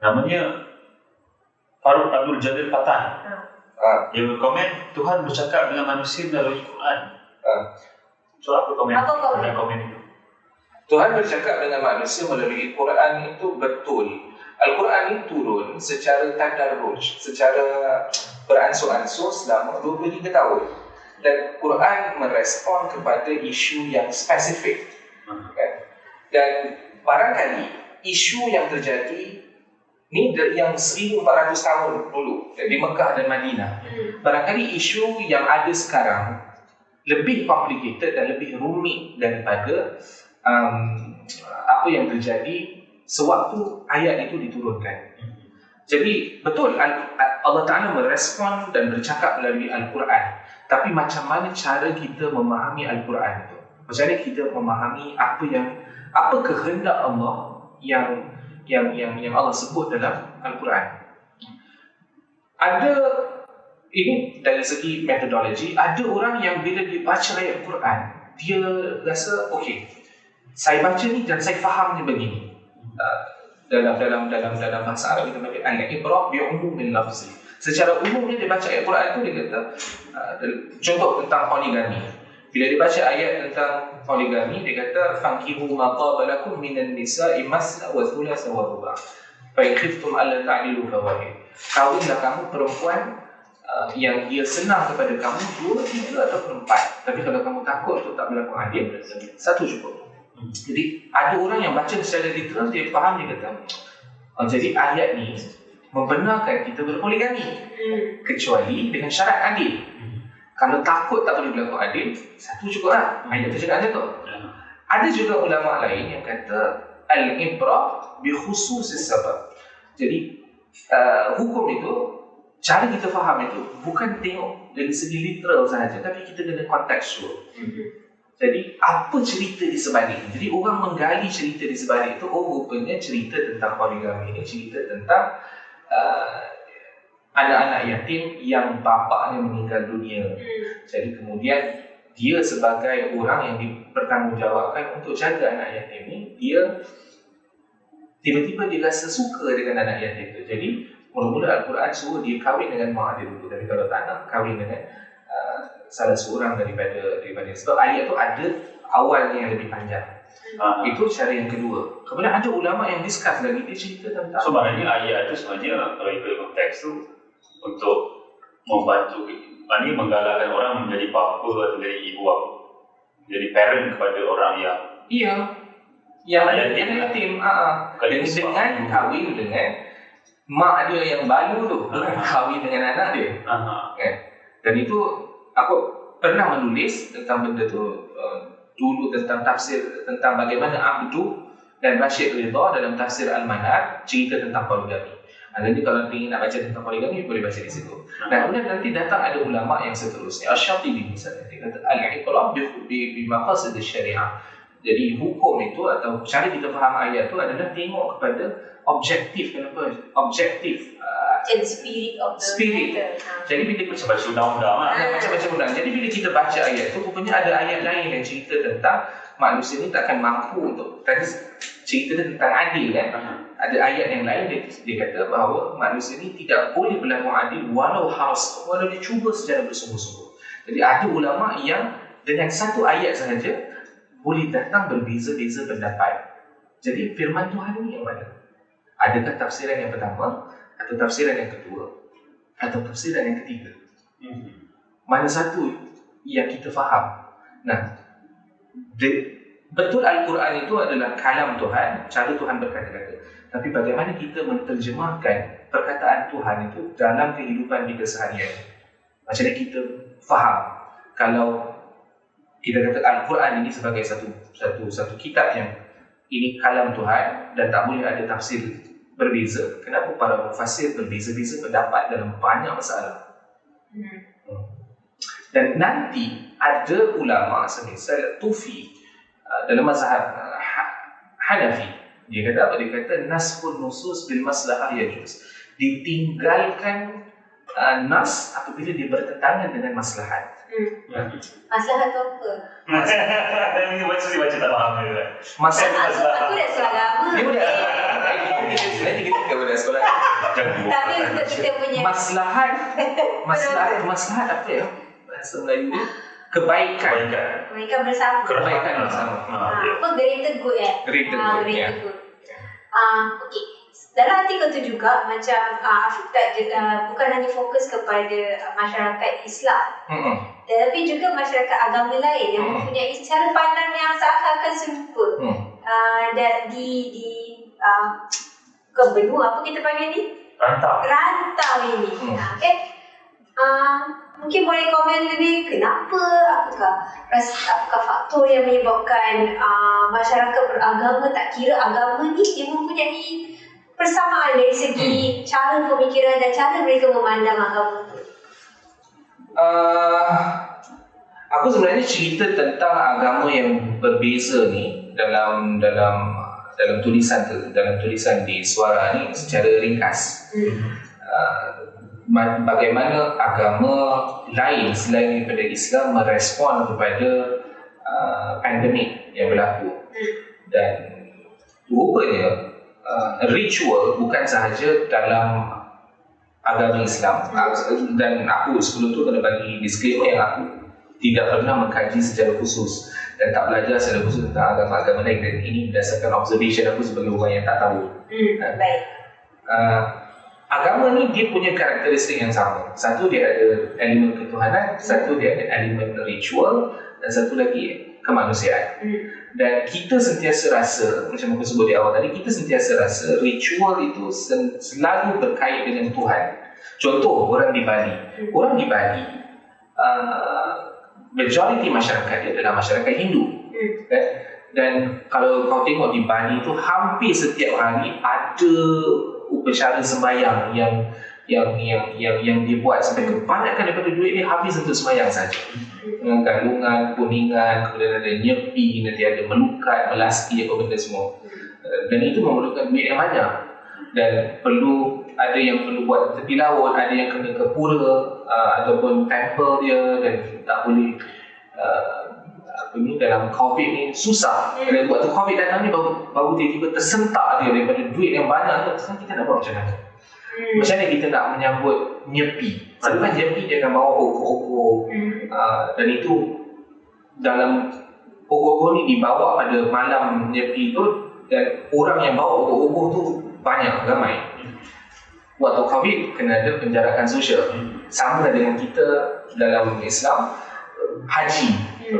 Namanya Faruk Abdul Jalil Patan. Dia berkomen, Tuhan bercakap dengan manusia melalui Quran. So apa komen? Apa komen? Dengan komen itu? Tuhan bercakap dengan manusia melalui Quran itu betul. Al-Quran ini turun secara tadarruj, secara beransur-ansur selama 23 tahun. Dan Quran merespon kepada isu yang spesifik. Kan? Dan barangkali isu yang terjadi ni yang 1400 tahun dulu di Mekah dan Madinah. Barangkali isu yang ada sekarang lebih complicated dan lebih rumit daripada apa yang terjadi sewaktu ayat itu diturunkan. Jadi betul Allah Ta'ala merespon dan bercakap melalui Al-Quran. Tapi macam mana cara kita memahami Al-Quran itu? Macam mana kita memahami apa kehendak Allah yang Allah sebut dalam Al-Quran? Ada, ini dari segi metodologi, ada orang yang bila dia baca ayat Al-Quran, dia rasa okey, saya baca ni dan saya fahamnya begini. Dalam bahasa Arab kita panggil al-ibrah bi umumil lafzi. Secara umumnya dia baca ayat Quran tu dia kata contoh tentang poligami. Bila dia baca ayat tentang poligami dia kata fankihu ma taba lakum minan nisa'i masna wa thulatha wa ruba'. Fa in khiftum alla ta'dilu fawahid. Kawinlah kamu perempuan yang dia senang kepada kamu 2, 3 atau 4. Tapi kalau kamu takut untuk tak berlaku adil, 1 cukup. Jadi ada orang yang baca secara literal, dia faham, dia kata jadi ayat ni membenarkan kita berpoligami kecuali dengan syarat adil. Kalau takut tak boleh berlaku adil, 1 cukup lah. Ayat tu cakap macam tu. Ada juga ulama lain yang kata al-ibrah bi khususis sabab. Jadi hukum itu, cara kita faham itu bukan tengok dari segi literal sahaja, tapi kita kena kontekstual. Jadi apa cerita di sebalik? Jadi orang menggali cerita di sebalik itu, rupanya cerita tentang poligami ini cerita tentang anak-anak yatim yang bapaknya meninggal dunia. Jadi kemudian dia sebagai orang yang dipertanggungjawabkan untuk jaga anak yatim ini, dia tiba-tiba dia rasa suka dengan anak yatim itu. Jadi mula-mula Al-Quran suruh dia kahwin dengan mak dia dulu. Tapi kalau tak nak, kahwin dengan salah seorang daripada sebab ayat tu ada awalnya yang lebih panjang. Itu cara yang kedua. Kemudian ada ulama yang discuss lagi, dia cerita tentang Sebenarnya ayat tu sebenarnya kalau ikut konteks tu untuk membantu, maknanya menggalakkan orang menjadi bapa atau menjadi ibu, jadi parent kepada orang yang yatim. Dengan kahwin dengan mak dia yang baru tu, bukan kahwin dengan anak dia. Kan? Dan itu aku pernah menulis tentang benda tu dulu, tentang tafsir tentang bagaimana Abdu dan Rashid Ridha dalam tafsir Al-Manar cerita tentang poligami. Jadi kalau ingin nak baca tentang poligami boleh baca di situ. Dan kemudian nanti datang ada ulama yang seterusnya. Asy-Syatibi misalnya dia kata al-iqrar bi maqasid syariah. Jadi hukum itu atau cara kita faham ayat itu adalah tengok kepada objektif. Kenapa objektif? And spirit of the matter. Jadi bila kita baca undang-undang macam-macam undang. Jadi bila kita baca ayat tu, rupanya ada ayat lain yang cerita tentang manusia ni takkan mampu untuk, tadi cerita tentang adil kan. Ada ayat yang lain dia kata bahawa manusia ni tidak boleh berlaku adil walau dia cuba secara bersungguh-sungguh. Jadi ada ulama yang dengan satu ayat sahaja boleh datang berbeza-beza pendapat. Jadi firman Tuhan ni yang mana? Adakah tafsiran yang pertama, atau tafsiran yang kedua, atau tafsiran yang ketiga? Mana satu yang kita faham? Nah, betul Al-Quran itu adalah kalam Tuhan, cara Tuhan berkata-kata. Tapi bagaimana kita menterjemahkan perkataan Tuhan itu dalam kehidupan kita seharian? Macam mana kita faham? Kalau kita kata Al-Quran ini sebagai satu kitab ini kalam Tuhan dan tak boleh ada tafsir berbeza. Kenapa para mufassir berbeza-beza pendapat dalam banyak masalah? Dan nanti ada ulama semisal Tufi dalam mazhab Hanafi, dia kata apa? Dia kata nasbun nusus bil maslahah yajuz. Ditinggalkan nas apabila dia bertentangan dengan maslahat. Masalah tu apa? Ini baca tak faham dia. Masalah Aku dah selagama. dia budak nanti kita budak sekolah. Tapi untuk kita punya Maslahat apa ya? Bahasa Melayu dia kebaikan. mereka bersama. Kebaikan bersama. Apa greater good Greater good, ya. greater good. Okey. Dalam artikel tu juga macam Afiq bukan hanya fokus kepada masyarakat Islam, tetapi juga masyarakat agama lain yang mempunyai cara pandang yang seakan-akan serupa. Dan di bukan benua, apa kita panggil ni? Rantau ini. Mungkin boleh komen lebih kenapa, apakah faktor yang menyebabkan masyarakat beragama, tak kira agama ni, dia mempunyai persamaan dari segi cara pemikiran dan cara mereka memandang agama tu. Aku sebenarnya cerita tentang agama yang berbeza ni dalam tulisan di Suara ni secara ringkas. Bagaimana agama lain selain daripada Islam merespon kepada pandemik yang berlaku. Dan rupanya ritual bukan sahaja dalam agama Islam, dan aku sebelum tu kena bagi disclaimer yang aku tidak pernah mengkaji secara khusus dan tak belajar secara khusus tentang agama-agama lain, dan ini berdasarkan observation aku sebagai orang yang tak tahu. Baik. Agama ni dia punya karakteristik yang sama. Satu dia ada elemen ketuhanan, satu dia ada elemen ritual, dan satu lagi kemanusiaan. Dan kita sentiasa rasa, macam aku sebut di awal tadi, kita sentiasa rasa ritual itu selalu berkait dengan Tuhan. Contoh, orang di Bali, majoriti masyarakat dia adalah masyarakat Hindu. Dan kalau kau tengok di Bali tu, hampir setiap hari ada upacara sembahyang yang dia buat, sampai kebanyakan daripada duit dia habis untuk sembahyang saja. Galungan, kuningan, kemudian ada nyepi, nanti ada melukat, melasti, apa benda semua. Dan itu memerlukan duit yang banyak. Dan ada yang perlu buat tepi laut, ada yang kena ke pura ataupun temple dia, dan tak boleh dalam COVID ni susah. Dan waktu COVID datang ni baru tiba-tiba tersentak dia daripada duit yang banyak tu. Sekarang kita nak buat macam mana? Macam mana kita nak menyambut nyepi? Selalu kan nyepi dia akan bawa okor-okor, dan itu dalam okor-okor ni dibawa pada malam nyepi tu, dan orang yang bawa okor-okor tu banyak, ramai. Waktu COVID kena ada penjarakan sosial. Sama dengan kita dalam Islam, haji,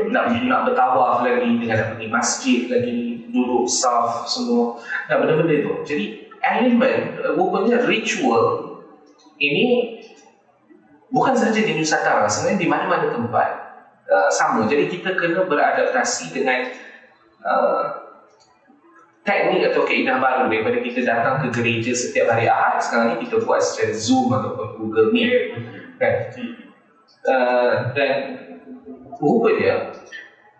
nak bertawaf lagi, dengan nak pergi masjid lagi, duduk saf semua, nak benda-benda tu. Jadi elemen rupanya ritual ini bukan sahaja di Nusantara, sebenarnya di mana-mana tempat sama. Jadi kita kena beradaptasi dengan teknik atau keindah baru daripada kita datang ke gereja setiap hari Ahad. Sekarang ni kita buat secara Zoom ataupun Google Meet, kan? Dan rupanya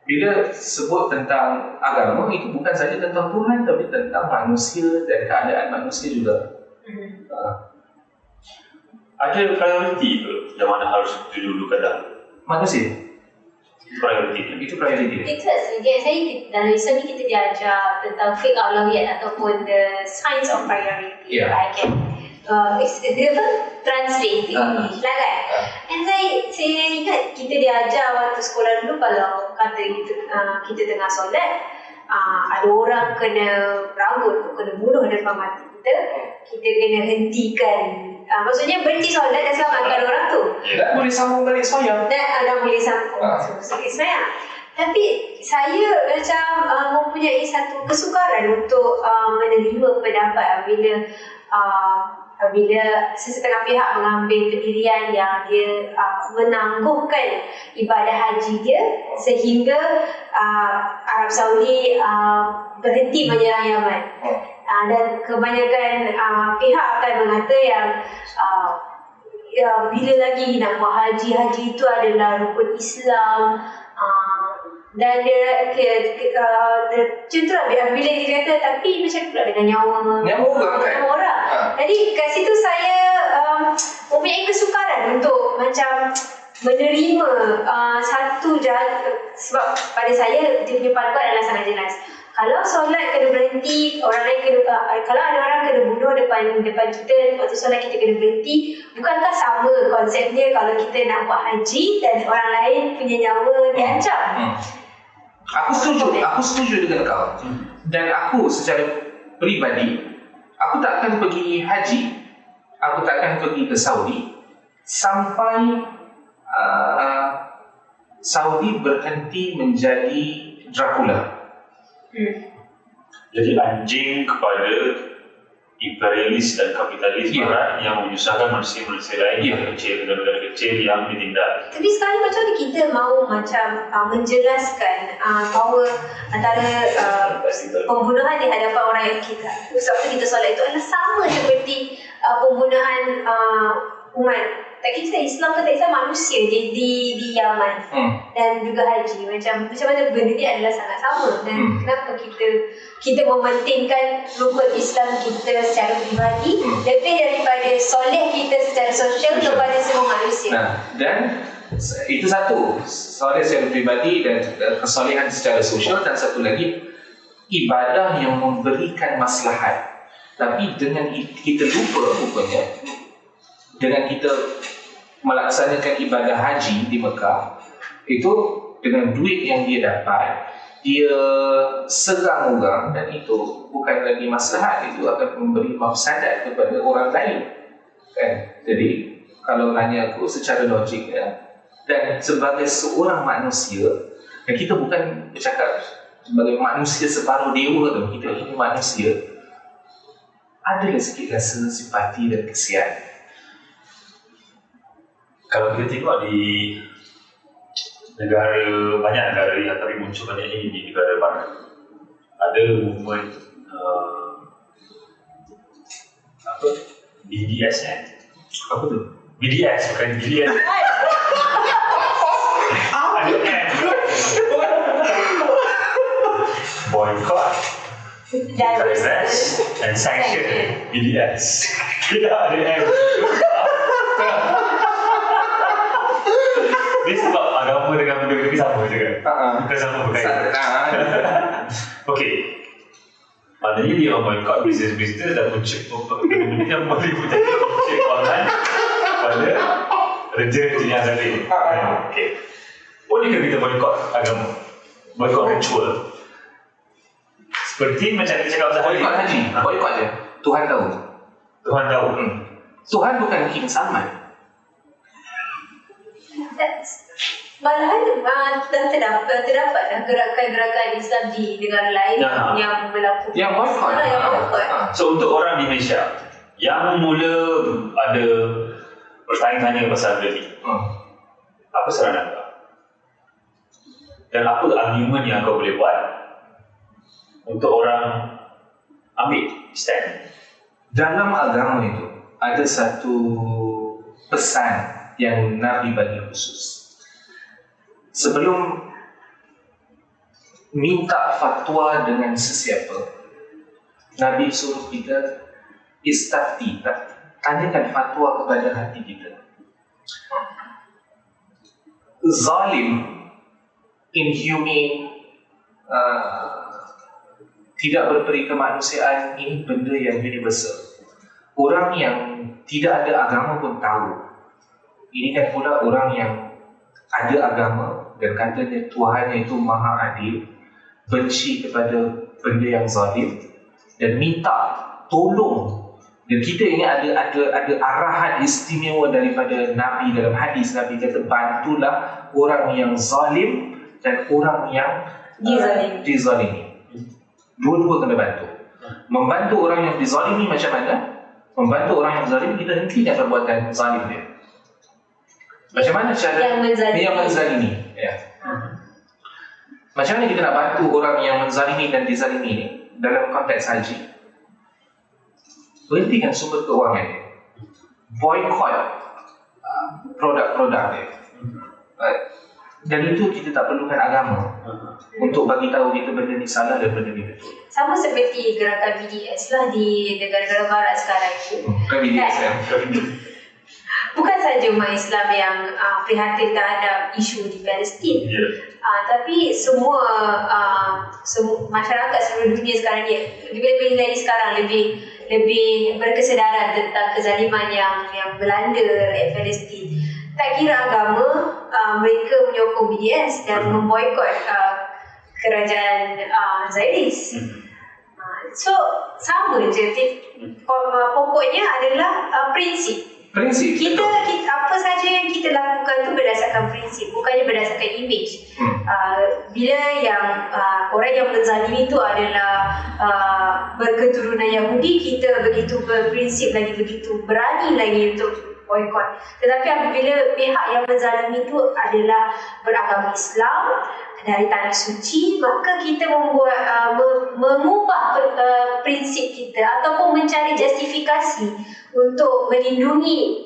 bila sebut tentang agama, itu bukan saja tentang Tuhan, tapi tentang manusia dan keadaan manusia juga. Ada prioriti ke yang mana harus didulukan dahulu? Manusia Prioriti. itu priority dia. Kita dalam Islam ni kita diajar tentang fiqh aulawiyat ataupun the science of priority. Yeah. I can dia translate to English lah kan. And saya ingat kita diajar waktu sekolah dulu, kalau kata kita tengah solat, ada orang kena rambut, kena bunuh depan mata kita kena hentikan. Maksudnya berhenti solat dan selamatkan orang tu. Dan boleh sambung balik sembahyang. Dan boleh sambung sembahyang. Tapi saya macam mempunyai satu kesukaran untuk menerima pendapat bila sesetengah pihak mengambil pendirian yang dia menangguhkan ibadah haji dia, sehingga Arab Saudi berhenti menyerang Yaman. Dan kebanyakan pihak akan mengata yang bila lagi nak buat haji itu adalah rukun Islam. Dan dia macam tu lah bila dia kata tapi macam pula dengan nyawa orang. Jadi kat situ saya mempunyai kesukaran untuk macam menerima satu jalan, sebab pada saya dia punya panduan adalah sangat jelas. Kalau solat kena berhenti, orang lain kena kalau ada orang kena bunuh depan kita, waktu solat kita kena berhenti. Bukankah sama konsepnya kalau kita nak buat haji dan orang lain punya nyawa diancam? Aku setuju dengan kau. Dan aku secara peribadi, aku tak akan pergi haji, aku tak akan pergi ke Saudi sampai Saudi berhenti menjadi Dracula. Jadi anjing kepada imperialis dan kapitalis barat yang menyusahkan manusia-manusia lain yang kecil, negara-negara kecil yang ditindak. Tapi sekarang macam mana kita mahu macam menjelaskan bahawa antara pembunuhan di hadapan orang yang kita sebab kita solat itu adalah sama seperti pembunuhan umat tak kisah Islam ke tak kisah manusia di Yaman dan juga haji, macam mana benda ni adalah sangat sama. Dan kenapa kita mementingkan rukun Islam kita secara pribadi lebih daripada soleh kita secara sosial kepada semua manusia. Dan itu satu, soleh secara pribadi dan kesolehan secara sosial, dan satu lagi ibadah yang memberikan maslahat. Tapi dengan kita lupa rupanya, dengan kita melaksanakan ibadah haji di Mekah itu, dengan duit yang dia dapat, dia serang orang, dan itu bukan lagi maslahat, itu akan memberi mafsadat kepada orang lain, kan? Jadi kalau tanya aku secara logik dan sebagai seorang manusia, dan kita bukan bercakap sebagai manusia separuh dewa tu, kita ini manusia, adalah sikit rasa simpati dan kesian. Kalau kita tengok di banyak negara yang tapi muncul banyaknya di negara barat, ada movement BDS Apa tu? BDS bukan BDS. Ada boycott, divest and sanction. BDS. Tidak ada M. Dia sebab agama dengan benda-benda sama je kan? Bukan sama berkaitan. Okey. Maknanya dia memboycott bisnes-bisnes dan benda yang boleh menjadi kewangan pada reja-reja yang zalim. Okey. Bolehkah kita boycott agama? Boycott ritual? Seperti macam kita cakap pasal Boycott haji, boycott je. Tuhan tahu. Tuhan bukan King Salman. Malahan dah terdapat gerakan Islam di negara lain yang melakukan yang boycott. So untuk orang di Malaysia yang mula ada bertanya-tanya pasal benda ni, apa saran anda? Dan apa argument yang kau boleh buat untuk orang ambil stand? Dalam agama itu ada satu pesan yang Nabi bagi khusus. Sebelum minta fatwa dengan sesiapa, Nabi suruh kita istafti, tanyakan fatwa kepada hati kita. Zalim, inhumane, tidak berperi kemanusiaan, ini benda yang universal. Orang yang tidak ada agama pun tahu. Ini kan pula orang yang ada agama dan katanya Tuhannya itu maha adil, benci kepada benda yang zalim dan minta tolong. Dan kita ini ada arahan istimewa daripada Nabi dalam hadis. Nabi kata bantulah orang yang zalim dan orang yang dizalimi. Dua-dua kena bantu. Membantu orang yang dizalimi macam mana? Membantu orang yang zalim, kita hentikan perbuatan zalim dia. Macam mana cara yang menzalimi? Ya. Macam mana kita nak bantu orang yang menzalimi dan dizalimi ni dalam konteks haji? Berhentikan sumber keuangan dia. Boycott produk-produk dia. Dan itu kita tak perlukan agama untuk bagi tahu kita benda ni salah dan benda ni betul. Sama seperti gerakan BDS lah di negara-negara barat sekarang ni. Bukan BDS kan? Bukan saja umat Islam yang prihatin terhadap isu di Palestin, tapi semua masyarakat seluruh dunia sekarang ni lebih lagi sekarang lebih berkesedaran tentang kezaliman yang melanda rakyat Palestin. Tak kira agama, mereka menyokong BDS dan memboikot kerajaan Zionis. So sama je, pokoknya adalah prinsip. Kita apa saja yang kita lakukan tu berdasarkan prinsip, bukannya berdasarkan image. Bila yang orang yang menzalimi itu adalah berketurunan Yahudi, kita begitu berprinsip lagi, begitu berani lagi untuk boikot. Tetapi apabila pihak yang menzalimi itu adalah beragama Islam dari tanah suci, maka kita membuat mengubah prinsip kita ataupun mencari justifikasi untuk melindungi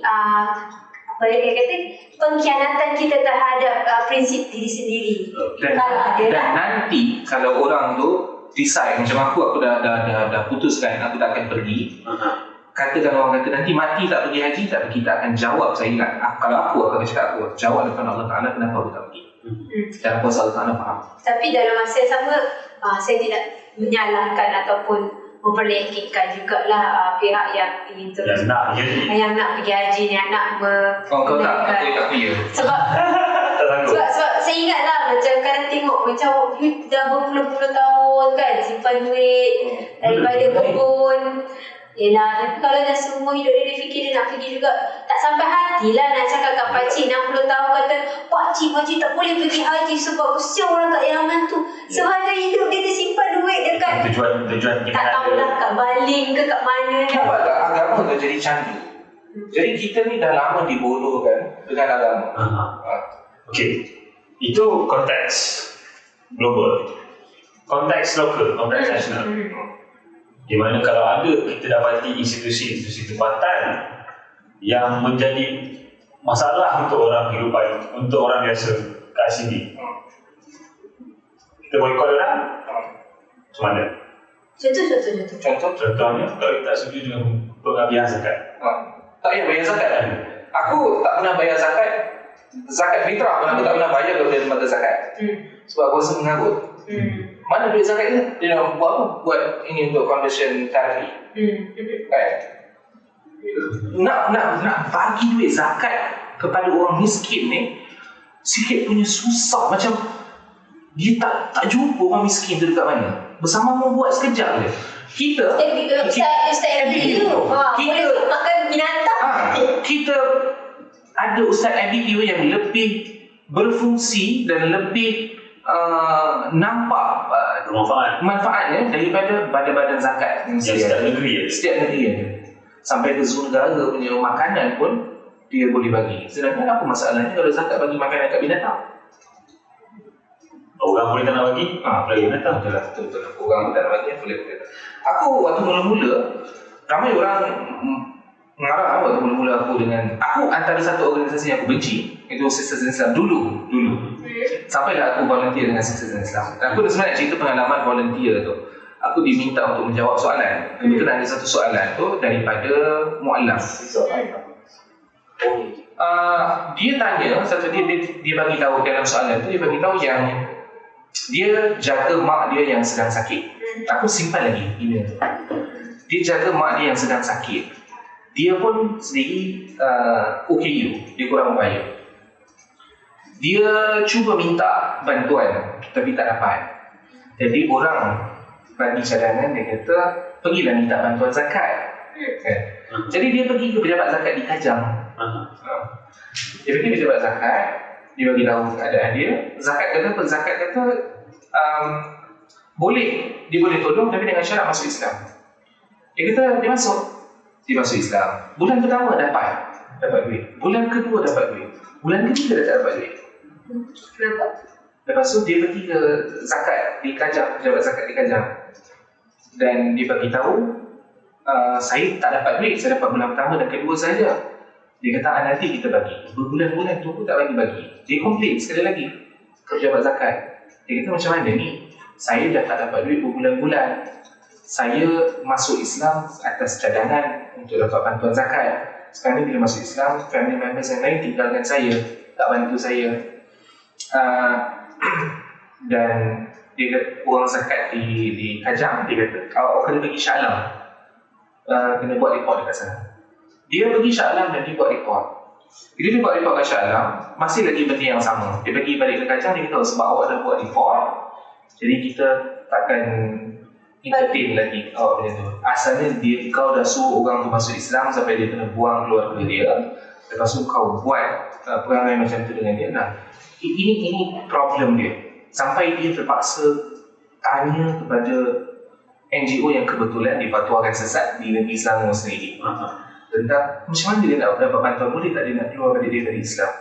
pengkhianatan kita terhadap prinsip diri sendiri. Dan nanti kalau orang tu decide macam aku dah putuskan aku tak akan pergi. Katakan orang kata nanti mati tak pergi haji, tak pergi, tak akan jawab. Saya ingat kalau aku akan cakap aku jawab depan Allah Ta'ala kenapa aku tak pergi. Dan kuasa Allah Ta'ala faham. Tapi dalam masa yang sama saya tidak menyalahkan ataupun memperlekehkan jugalah pihak yang ingin terus yang nak pergi haji ni, yang nak kau tak pergi. Sebab saya ingat lah macam kadang tengok macam dah berpuluh-puluh tahun kan simpan duit daripada kebun. Yelah, tapi kalau dah semua hidup dia fikir dia nak pergi juga, tak sampai hati lah nak cakap kat pakcik 60 tahun kata pakcik tak boleh pergi haji sebab usia orang kat Yaman tu. Sepanjang hidup dia tersimpan duit dekat tujuan tak tahulah kat Baling ke kat mana. Nampak tak agama tu jadi candu. Jadi kita ni dah lama dibodohkan dengan agama. Okey, itu konteks global. Konteks lokal, konteks nasional. Di mana kalau ada kita dapati institusi-institusi tempatan yang menjadi masalah untuk orang kehidupan, untuk orang biasa kat sini, kita boikot orang macam mana? Contohnya kalau kita tak setuju dengan pengabdian zakat. Tak payah bayar zakat kan? Aku tak pernah bayar zakat fitrah pun aku tak pernah bayar kepada lembaga zakat. Sebab aku rasa mengarut. Mana duit zakat ni? Dia nak buat apa? Buat ini untuk conversion therapy. Kan? Nak bagi duit zakat kepada orang miskin ni sikit punya susah. Macam dia tak jumpa orang miskin tu dekat mana. Bersama membuat sekejap je. Kita Ustaz MBQ boleh makan binatang. Kita ada Ustaz MBQ yang lebih berfungsi dan lebih nampak manfaatnya daripada badan-badan zakat yang setiap negeri ada. Sampai ke negara punya makanan pun dia boleh bagi. Sedangkan apa masalahnya kalau zakat bagi makanan kat binatang? Orang boleh tak nak bagi? Boleh binatang. Betul. Orang tak nak bagi, boleh binatang. Aku waktu mula-mula ramai orang mengarah waktu mula-mula aku antara satu organisasi yang aku benci, itu Sisters Islam dulu. Sampailah aku volunteer dengan Sisters Islam. Dan aku sebenarnya cerita pengalaman volunteer tu. Aku diminta untuk menjawab soalan. Kebetulan ada satu soalan tu daripada mu'allaf. Dia tanya, dia bagi tahu dalam soalan tu, dia bagi tahu yang dia jaga mak dia yang sedang sakit. Aku simpan lagi email tu. Dia jaga mak dia yang sedang sakit. Dia pun sendiri OKU, dia kurang membayar. Dia cuba minta bantuan tapi tak dapat. Jadi orang bagi cadangan, dia kata pergilah minta bantuan zakat. Jadi dia pergi ke pejabat zakat di Kajang. Dia pergi ke pejabat zakat, dia bagi tahu keadaan dia. Zakat kata dia boleh tolong tapi dengan syarat masuk Islam. Dia kata dia masuk Islam. Bulan pertama dapat duit. Bulan kedua dapat duit. Bulan ketiga dah tak dapat duit. Kenapa? Lepas tu dia pergi ke zakat di Kajang, pejabat zakat di Kajang. Dan dia bagi tahu, saya tak dapat duit, saya dapat bulan pertama dan kedua saja. Dia kata, nanti kita bagi. Berbulan-bulan tunggu tak bagi-bagi. Dia komplain sekali lagi ke pejabat zakat. Dia kata, macam mana ni? Saya dah tak dapat duit berbulan-bulan. Saya masuk Islam atas cadangan untuk dapat bantuan zakat. Sekarang ni bila masuk Islam, family members yang lain tinggalkan saya, tak bantu saya. Dan dia kata, orang zakat di Kajang, dia kata, awak kena pergi Shah Alam, kena buat report dekat sana. Dia pergi Shah Alam dan dia buat report. Bila dia buat report kat Shah Alam, masih lagi benda yang sama. Dia pergi balik ke Kajang, dia kata, sebab awak dah buat report, jadi kita takkan entertain lagi awak macam tu. Asalnya kau dah suruh orang tu masuk Islam sampai dia kena buang keluarga dia, lepas tu kau buat perangai macam tu dengan dia. Nah, ini problem dia. Sampai dia terpaksa tanya kepada NGO yang kebetulan difatwakan sesat di negeri Selangor sendiri tentang macam mana dia nak dapat bantuan, boleh tak dia nak keluar dia dari Islam.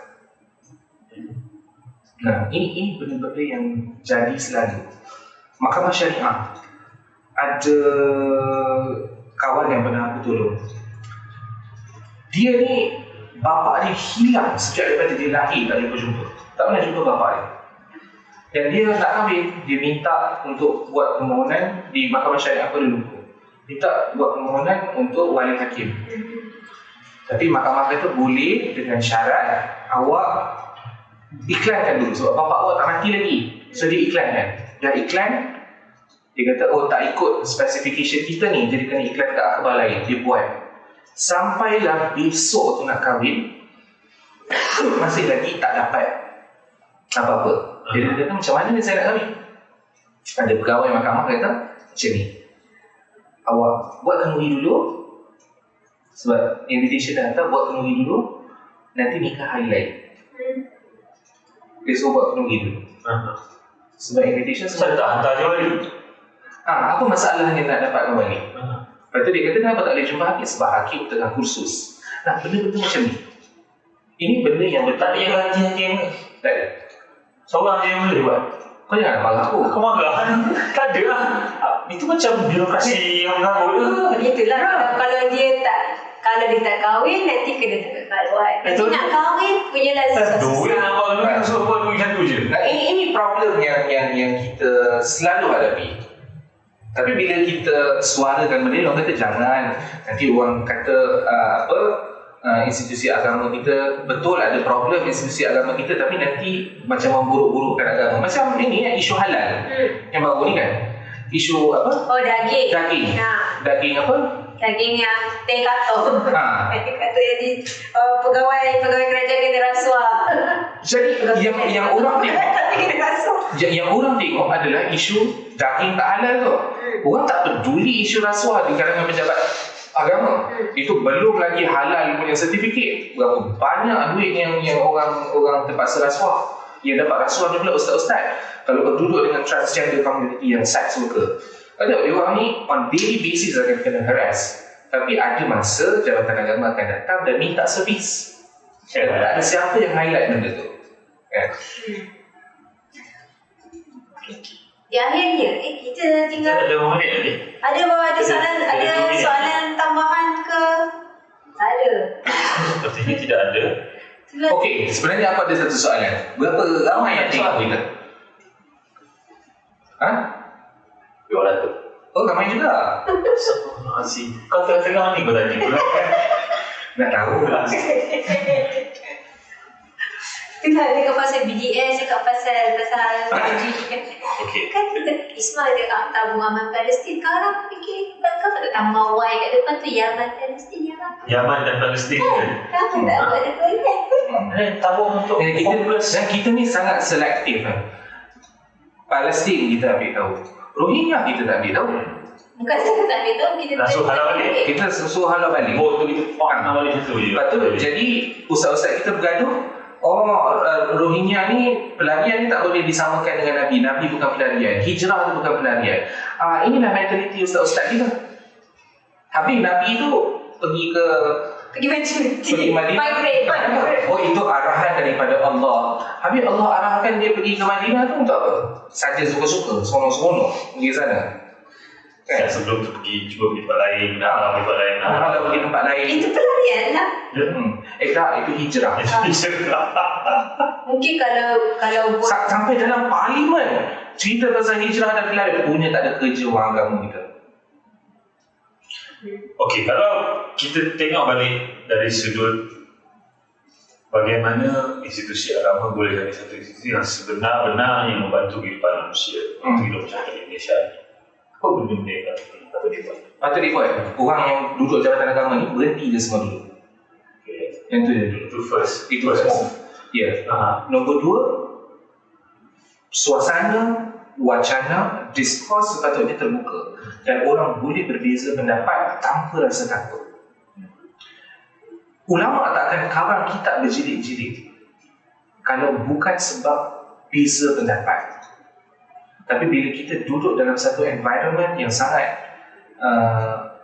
Nah, ini benda-benda yang jadi selalu. Mahkamah Syariah, ada kawan yang pernah aku tolong. Dia ni, bapa dia hilang sejak daripada dia lahir, tak jumpa. Tak pernah jumpa bapa dia. Dan dia nak kahwin, dia minta untuk buat permohonan di Mahkamah Syariah Kuala Lumpur. Minta buat permohonan untuk wali hakim. Tapi mahkamah kata boleh dengan syarat awak iklankan dulu sebab bapa awak tak mati lagi. So dia iklankan. Dah iklan, dia kata, oh tak ikut specification kita ni, jadi kena iklan kat akhbar lain. Dia buat. Sampailah besok tu nak kahwin, masih lagi tak dapat apa-apa. Dia kata, macam mana saya nak kahwin? Ada pegawai mahkamah kata, macam ni, awak buat kenduri dulu, sebab invitation dah hantar, buat kenduri dulu, nanti nikah hari lain. Dia suruh buat kenduri dulu. Sebab invitation Saya tak hantar je wali. apa masalahnya nak dapatkan wali? Lepas tu dia kata, kenapa tak boleh jumpa hakim? Sebab hakim tengah kursus. Nah, benda-benda macam ni, ini benda yang betul. Tak ada yang ganti hakim ni. Tak ada. Seorang je yang boleh buat. Kau jangan marah aku. Kau marah? Tak ada lah. Itu macam birokrasi yang mengarut. Begitulah. Kalau dia tak kahwin, nanti kena dapat buat. Nanti nak kahwin, punyalah Duit susah-susah. nak buat dulu, suruh buat duit satu je. Nah, ini problem yang kita selalu hadapi. Tapi bila kita suarakan benda ni, orang kata jangan. Nanti orang kata institusi agama kita, betul ada problem institusi agama kita, tapi nanti macam memburuk-burukkan agama. Macam ini isu halal yang baru ni kan. Isu apa? Oh, daging. Daging. Daging apa? Daging yang teh kato. Teh kato jadi pegawai kerajaan kena rasuah. Jadi yang orang tengok, Kena rasuah. yang orang tengok adalah isu daging tak halal tu. Orang tak peduli isu rasuah di kalangan pejabat agama. Itu belum lagi halal punya sertifikat. Berapa banyak duit yang orang terpaksa rasuah. Yang dapat rasuah ni pula ustaz-ustaz. Kalau berduduk dengan transgender community yang sex worker, ada orang ni on daily basis akan kena harass. Tapi ada masa Jabatan Agama akan datang dan minta servis. Tak ada siapa yang highlight benda tu. Di akhirnya, kita tinggal Ada berapa minit lagi? ada soalan tambahan ke? Tak ada. Sepertinya tidak ada. Okey, sebenarnya aku ada satu soalan. Berapa ramai yang tengok kita? 200. Oh, ramai juga. Astagfirullahaladzim. Kau tengah-tengah ni kau tanya pula. Nak tahu. Kita cakap pasal BDS, cakap pasal haji. Okey. Kan Ismail ada tabung aman Palestin. Sekarang fikir, kau tak tambah Y kat depan tu, Yaman Palestin, Yaman. Yaman dan Palestin kan? Kamu tak ada banyak. Tabung untuk Dan kita ni sangat selektif kan. Palestin kita ambil tahu, Rohingya kita tak ambil tahu. Bukan saya tak ambil tahu, kita Langsung halau balik. Kita suruh halau balik. Bot tu kita nak balik situ je. Lepas tu jadi ustaz-ustaz kita bergaduh. Rohingya ni, pelarian ni tak boleh disamakan dengan Nabi. Nabi bukan pelarian, hijrah tu bukan pelarian. Inilah mentaliti ustaz-ustaz kita. Habis Nabi tu pergi ke Pergi cuti. Pergi Madinah. Migrate. Oh, itu arahan daripada Allah. Habis Allah arahkan dia pergi ke Madinah tu untuk apa? Saja suka-suka, seronok-seronok pergi sana. Kan sebelum tu pergi cuba pergi tempat lain, nak tempat lain. Kalau pergi tempat lain. Itu pelarian lah. Tak, itu hijrah. Mungkin kalau buat Sampai dalam parlimen cerita pasal hijrah dan pelarian, punya tak ada kerja orang agama kita. Okey, kalau kita tengok balik dari sudut bagaimana institusi agama boleh jadi satu institusi yang sebenar-benarnya membantu kehidupan manusia untuk hidup masyarakat Indonesia ni. Apa benda-benda yang patut dibuat? Patut dibuat. Orang yang duduk jabatan agama ni berhenti je semua dulu. Okay. Yang tu je. Itu first. Itu semua. Ya. Nombor dua, suasana, wacana, diskurs sepatutnya terbuka dan orang boleh berbeza pendapat tanpa rasa takut. Ulama tak akan karang kitab berjilid-jilid kalau bukan sebab beza pendapat. Tapi bila kita duduk dalam satu environment yang sangat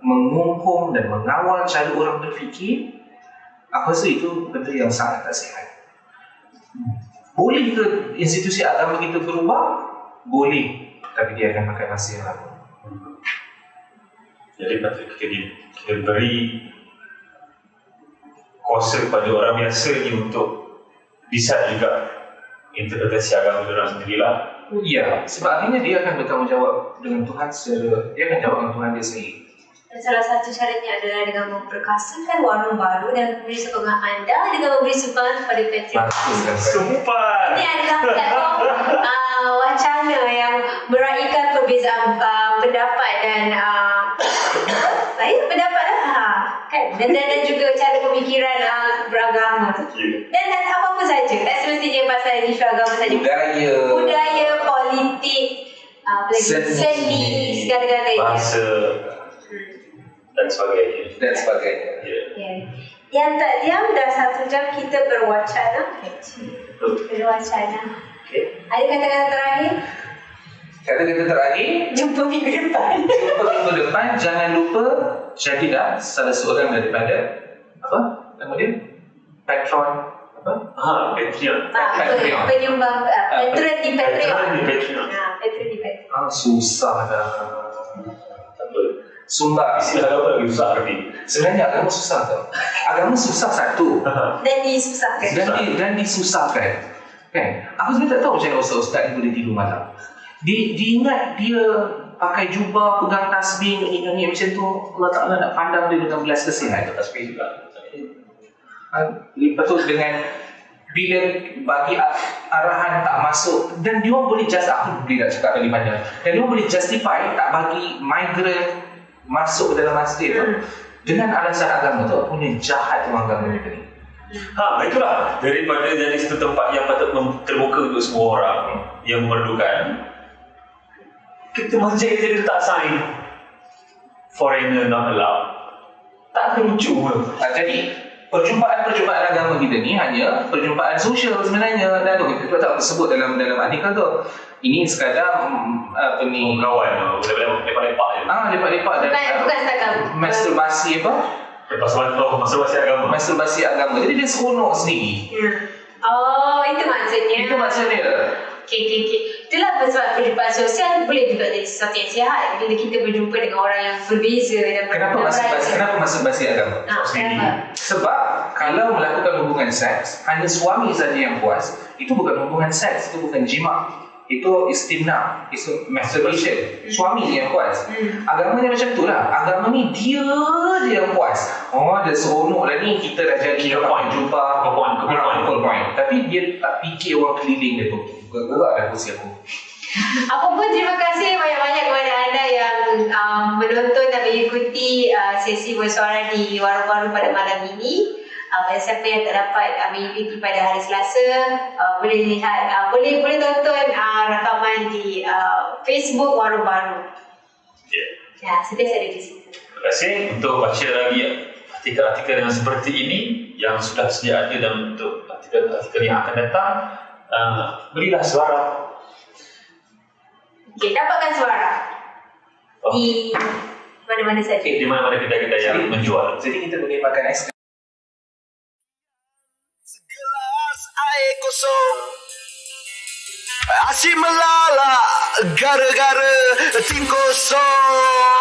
mengumpul dan mengawal cara orang berfikir, aku rasa itu benda yang sangat tak sihat. Boleh ke institusi agama kita berubah? Boleh, tapi dia akan pakai masa yang lama. Jadi patut kita beri kuasa kepada orang biasa ni untuk decide juga interpretasi agama mereka sendirilah. Ya, sebab akhirnya dia akan bertanggungjawab dengan Tuhan secara, dia akan jawab dengan Tuhan dia sendiri. Dan salah satu caranya adalah dengan memperkasakan warung baru dan memberi sokongan anda dengan memberi sumbangan kepada Patreon. Sumpah. Ini adalah platform wacana yang meraihkan perbezaan pendapat dan pendapat lah, kan? Dan juga cara pemikiran beragama. Dan apa-apa saja, tak semestinya pasal isu agama saja. Budaya, politik, seni, segala-galanya. Bahasa dan sebagainya. Yang tak diam dah 1 jam kita berwacana. Berwacana. Ada kata-kata terakhir? Kata-kata terakhir, Jumpa minggu depan. Jangan lupa jadilah salah seorang daripada apa nama dia? Patron apa? Patreon. Penyumbang patron di Patreon. Patron di Patreon. Susah dah. Sumbang. Istilah apa lagi susah lagi? Sebenarnya agama susah tau. Agama susah satu. Dan disusahkan. Dan disusahkan. Kan? Aku sebenarnya tak tahu macam mana ustaz-ustaz ni boleh tidur malam. Diingat dia pakai jubah, pegang tasbih, nyanyi macam tu, Allah Ta'ala nak pandang dia dengan belas kasihan. Tasbih juga. Lepas tu dengan bila bagi arahan tak masuk, dan dia orang boleh aku boleh nak cakap lagi banyak, dan dia orang boleh justify tak bagi migrant masuk ke dalam masjid tu dengan alasan agama tu. Punya jahat orang agama kita ni. Itulah daripada jadi satu tempat yang patut terbuka untuk semua orang yang memerlukan, kita masjid jadi letak sign foreigner not allowed. Tak lucu pun. Jadi perjumpaan agama kita ni hanya perjumpaan sosial sebenarnya. Dan kita tak sebut dalam artikel tu. Ini sekadar apa ni, kawan lepak-lepak je. Lepak-lepak dan Bukan setakat masturbasi apa? Masturbasi agama. Jadi dia seronok sendiri. Oh, itu maksudnya. Itu maksudnya. Okay. Itulah sebab perjumpaan sosial boleh juga jadi sesuatu yang sihat bila kita berjumpa dengan orang yang berbeza dan Kenapa masturbasi agama? Kenapa? Sebab kalau melakukan hubungan seks hanya suami saja yang puas, itu bukan hubungan seks, itu bukan jima. Itu istimna, itu masturbation. Suami je yang puas. Agama ni macam tu lah. Agama ni dia je yang puas. Dia seronok lah ni, kita dah jadi jumpa point. Tapi dia tak fikir orang keliling dia tu. Gerak dah kursi aku. Apa pun, terima kasih banyak-banyak kepada anda yang menonton dan mengikuti sesi bersuara di Warung Baru pada malam ini. Bagi siapa yang tak dapat mengikuti pada hari Selasa, boleh lihat, boleh tonton rakaman di Facebook Warung Baru. Sentiasa ada di situ. Terima kasih untuk baca lagi artikel-artikel yang seperti ini yang sudah sedia ada, dan untuk artikel-artikel yang akan datang, berilah suara. Dapatkan suara di mana-mana saja. Di mana-mana kedai-kedai yang menjual. Jadi kita boleh makan es kosong. Asyik melala gara-gara tim kosong.